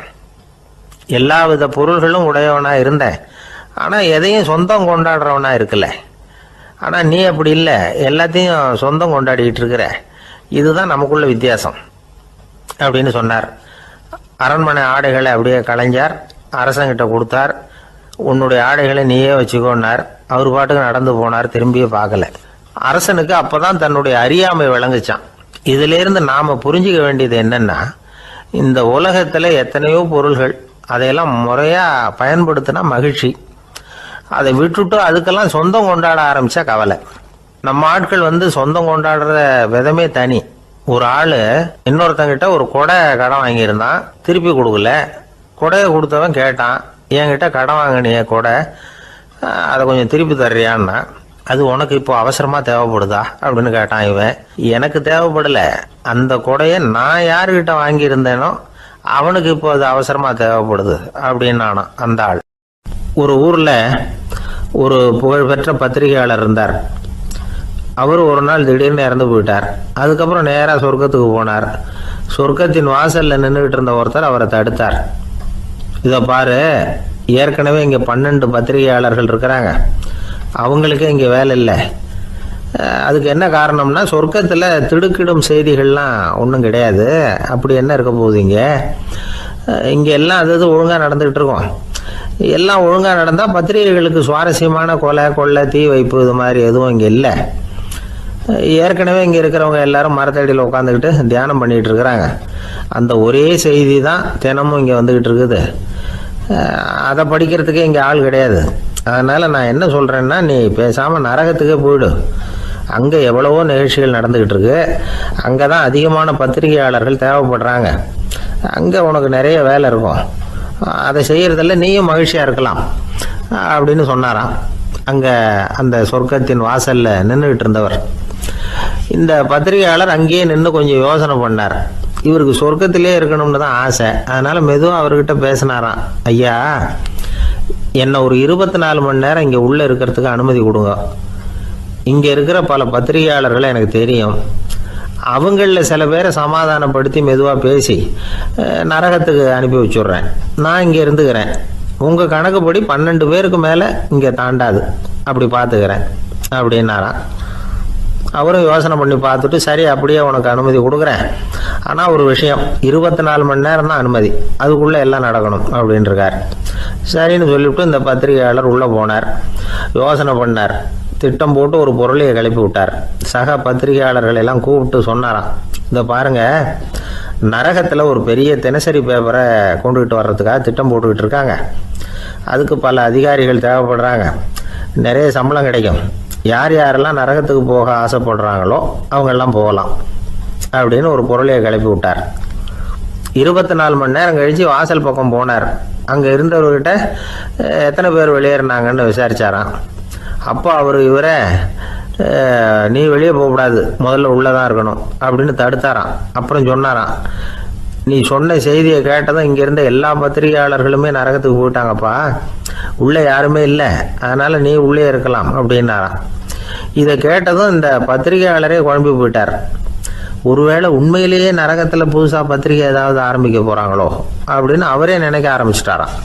எல்லா வித பொருள்களும் உடையவனாக இருந்தேன், ஆனால் எதையும் சொந்தம் கொண்டாடுறவனாக இருக்கல. ஆனால் நீ அப்படி இல்லை, எல்லாத்தையும் சொந்தம் கொண்டாடிக்கிட்டு இருக்கிற. இதுதான் நமக்குள்ள வித்தியாசம் அப்படின்னு சொன்னார். அரண்மனை ஆடைகளை அப்படியே கலைஞர் அரசங்கிட்ட கொடுத்தார். உன்னுடைய ஆடைகளை நீயே வச்சுக்கோன்னார். அவர் பாட்டுக்கு நடந்து போனார், திரும்பியே பார்க்கல. அரசனுக்கு அப்பதான் தன்னுடைய அறியாமை விளங்குச்சான். இதுல இருந்து நாம புரிஞ்சுக்க வேண்டியது என்னன்னா, இந்த உலகத்துல எத்தனையோ பொருள்கள், அதையெல்லாம் முறையா பயன்படுத்தினா மகிழ்ச்சி. அதை விட்டுட்டு அதுக்கெல்லாம் சொந்தம் கொண்டாட ஆரம்பிச்சா கவலை. நம்ம ஆட்கள் சொந்தம் கொண்டாடுற விதமே தனி. ஒரு ஆளு இன்னொருத்தங்கிட்ட ஒரு கொடை கடன் வாங்கியிருந்தான், திருப்பி கொடுக்கல. கொடையை கொடுத்தவன் கேட்டான், என்கிட்ட கடன் வாங்கினிய கொடை, அதை கொஞ்சம் திருப்பி தர்றியான்னா. அது உனக்கு இப்போ அவசரமா தேவைப்படுதா அப்படின்னு கேட்டான் இவன். எனக்கு தேவைப்படல, அந்த கொடையை நான் யாருக்கிட்ட வாங்கியிருந்தேனோ அவனுக்கு இப்போ அது அவசரமா தேவைப்படுது அப்படின்னானா அந்த ஆள். ஒரு ஊர்ல ஒரு புகழ்பெற்ற பத்திரிகையாளர் இருந்தார். அவர் ஒரு நாள் திடீர்னு இறந்து போயிட்டார். அதுக்கப்புறம் நேராக சொர்க்கத்துக்கு போனார். சொர்க்கத்தின் வாசல்ல நின்றுகிட்டு இருந்த ஒருத்தர் அவரை தடுத்தார். இதை பாரு, ஏற்கனவே இங்கே 12 பத்திரிகையாளர்கள் இருக்கிறாங்க, அவங்களுக்கே இங்கே வேலை இல்லை. அதுக்கு என்ன காரணம்னா, சொர்க்கத்தில் திடுக்கிடும் செய்திகள்லாம் ஒன்றும் கிடையாது. அப்படி என்ன இருக்க போகுது? இங்கே எல்லாம் அது ஒழுங்காக நடந்துகிட்டு இருக்கோம். எல்லாம் ஒழுங்காக நடந்தால் பத்திரிகைகளுக்கு சுவாரஸ்யமான கொலை கொள்ளை தீ வைப்பு இது மாதிரி எதுவும் இங்கே இல்லை. ஏற்கனவே இங்கே இருக்கிறவங்க எல்லாரும் மரத்தடியில் உட்காந்துக்கிட்டு தியானம் பண்ணிகிட்டு இருக்கிறாங்க. அந்த ஒரே செய்தி தான் தினமும் இங்கே வந்துக்கிட்டு இருக்குது. அதை படிக்கிறதுக்கே இங்கே ஆள் கிடையாது. அதனால் நான் என்ன சொல்கிறேன்னா, நீ பேசாமல் நரகத்துக்கே போயிடு. அங்கே எவ்வளவோ நிகழ்ச்சிகள் நடந்துக்கிட்டு இருக்கு. அங்கே தான் அதிகமான பத்திரிகையாளர்கள் தேவைப்படுறாங்க. அங்கே உனக்கு நிறைய வேலை இருக்கும். அதை செய்கிறதில்ல நீயும் மகிழ்ச்சியாக இருக்கலாம் அப்படின்னு சொன்னாராம். அங்கே அந்த சொர்க்கத்தின் வாசலில் நின்றுக்கிட்டு இருந்தவர். இந்த பத்திரிகையாளர் அங்கேயே நின்று கொஞ்சம் யோசனை பண்ணார். இவருக்கு சொர்க்கத்திலே இருக்கணும்னு தான் ஆசை. அதனால் மெதுவாக அவர்கிட்ட பேசினாராம். ஐயா, என்னை ஒரு 24 மணி நேரம் இங்கே உள்ளே இருக்கிறதுக்கு அனுமதி கொடுங்க. இங்கே இருக்கிற பல பத்திரிகையாளர்களை எனக்கு தெரியும். அவங்களில் சில பேரை சமாதானப்படுத்தி மெதுவாக பேசி நரகத்துக்கு அனுப்பி வச்சுட்றேன். நான் இங்கே இருந்துக்கிறேன். உங்கள் கணக்குப்படி 12 பேருக்கு மேலே இங்கே தாண்டாது. அப்படி பார்த்துக்கிறேன் அப்படின்னாராம். அவரும் யோசனை பண்ணி பார்த்துட்டு, சரி அப்படியே உனக்கு அனுமதி கொடுக்குறேன். ஆனால் ஒரு விஷயம், 24 மணி நேரம் தான் அனுமதி, அதுக்குள்ளே எல்லாம் நடக்கணும் அப்படின்ட்டுருக்கார். சரின்னு சொல்லிவிட்டு இந்த பத்திரிகையாளர் உள்ளே போனார். யோசனை பண்ணார். திட்டம் போட்டு ஒரு பொருளையை கிளப்பி விட்டார். சக பத்திரிகையாளர்கள் எல்லாம் கூப்பிட்டு சொன்னாராம், இந்த பாருங்கள், நரகத்தில் ஒரு பெரிய தினசரி பேப்பரை கொண்டுகிட்டு வர்றதுக்காக திட்டம் போட்டுக்கிட்டு இருக்காங்க. அதுக்கு பல அதிகாரிகள் தேவைப்படுறாங்க. நிறைய சம்பளம் கிடைக்கும். யார் யாரெல்லாம் நரகத்துக்கு போக ஆசைப்படுறாங்களோ அவங்கெல்லாம் போகலாம் அப்படின்னு ஒரு பொருளையை கிளப்பி விட்டார். 24 மணி நேரம் கழித்து வாசல் பக்கம் போனார். அங்கே இருந்தவர்கிட்ட எத்தனை பேர் வெளியேறினாங்கன்னு விசாரிச்சாராம். அப்போ அவர் இவரை, நீ வெளியே போகக்கூடாது, முதல்ல உள்ளே தான் இருக்கணும் அப்படின்னு தடுத்தாராம். அப்புறம் சொன்னாராம், நீ சொன்ன செய்தியை கேட்டதும் இங்கே இருந்த எல்லா பத்திரிகையாளர்களுமே நரகத்துக்கு போயிட்டாங்கப்பா, உள்ளே யாருமே இல்லை, அதனால் நீ உள்ளே இருக்கலாம் அப்படின்னாராம். இதை கேட்டதும் இந்த பத்திரிகையாளரே குழம்பி போயிட்டார். ஒருவேளை உண்மையிலேயே நரகத்தில் புதுசாக பத்திரிகை ஏதாவது ஆரம்பிக்க போகிறாங்களோ அப்படின்னு அவரே நினைக்க ஆரம்பிச்சிட்டாராம்.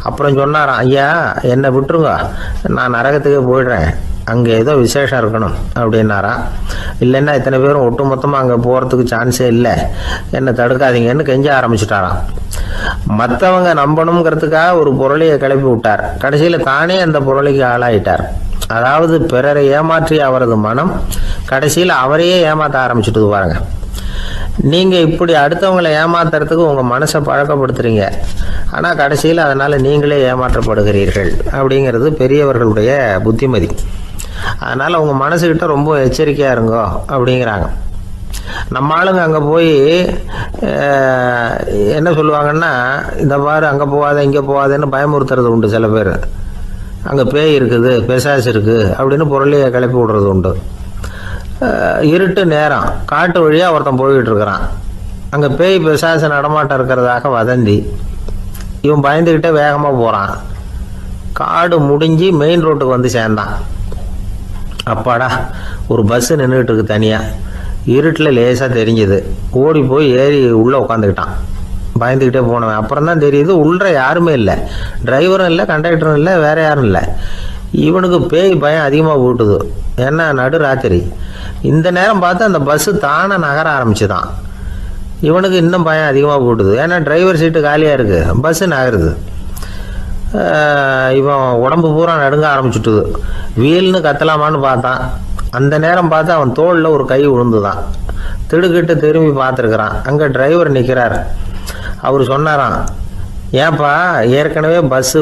அப்புறம் சொன்னாராம், ஐயா என்னை விட்டுருங்க, நான் நரகத்துக்கே போயிடுறேன், அங்கே ஏதோ விசேஷம் இருக்கணும் அப்படின்னாராம். இல்லைன்னா இத்தனை பேரும் ஒட்டுமொத்தமாக அங்கே போகிறதுக்கு சான்ஸே இல்லை, என்னை தடுக்காதீங்கன்னு கெஞ்ச ஆரம்பிச்சிட்டாராம். மற்றவங்க நம்பணுங்கிறதுக்காக ஒரு பொருளையை கிளப்பி விட்டார். கடைசியில் தானே அந்த பொருளைக்கு ஆளாயிட்டார். அதாவது பிறரை ஏமாற்றிய அவரது மனம் கடைசியில் அவரையே ஏமாற்ற ஆரம்பிச்சுட்டு பாருங்க. நீங்கள் இப்படி அடுத்தவங்களை ஏமாத்துறதுக்கு உங்கள் மனசை பழக்கப்படுத்துறீங்க, ஆனால் கடைசியில் அதனால் நீங்களே ஏமாற்றப்படுகிறீர்கள் அப்படிங்கிறது பெரியவர்களுடைய புத்திமதி. அதனால் உங்கள் மனசுக்கிட்ட ரொம்ப எச்சரிக்கையாக இருங்கோ அப்படிங்கிறாங்க. நம்ம ஆளுங்க அங்கே போய் என்ன சொல்லுவாங்கன்னா, இந்த பாரு அங்கே போகாத இங்கே போகாதேன்னு பயமுறுத்துறது உண்டு. சில பேர் அங்கே பேய் இருக்குது, பிசாசு இருக்குது அப்படின்னு பொருளையை கிளப்பி விடுறது உண்டு. இருட்டு நேரம் காட்டு வழியாக ஒருத்தன் போய்கிட்டு இருக்கிறான். அங்கே பேய் பிசாசு நடமாட்டம் இருக்கிறதாக வதந்தி. இவன் பயந்துக்கிட்டே வேகமாக போகிறான். காடு முடிஞ்சு மெயின் ரோட்டுக்கு வந்து சேர்ந்தான். அப்பாடா, ஒரு பஸ்ஸு நின்றுட்டு இருக்கு தனியாக. இருட்டில் லேசாக தெரிஞ்சுது. ஓடி போய் ஏறி உள்ளே உட்காந்துக்கிட்டான். பயந்துக்கிட்டே போனவன் அப்புறம் தான் தெரியுது உள்ள யாருமே இல்லை, டிரைவரும் இல்லை, கண்டக்டரும் இல்லை, வேற யாரும் இல்லை. இவனுக்கு பேய் பயம் அதிகமாக போட்டுது. ஏன்னா நடு ராத்திரி. இந்த நேரம் பார்த்து அந்த பஸ்ஸு தானே நகர ஆரம்பிச்சுதான். இவனுக்கு இன்னும் பயம் அதிகமாக போட்டுது. ஏன்னா டிரைவர் சீட்டு காலியாக இருக்குது, பஸ்ஸு நகருது. இவன் உடம்பு பூரா நடுங்க ஆரம்பிச்சுட்டுது. வீல்னு கத்தலாமான்னு பார்த்தான். அந்த நேரம் பார்த்து அவன் தோளில் ஒரு கை விழுந்துதான். திடுக்கிட்டு திரும்பி பார்த்துருக்குறான். அங்கே டிரைவர் நிற்கிறார். அவர் சொன்னாராம், ஏன்பா ஏற்கனவே பஸ்ஸு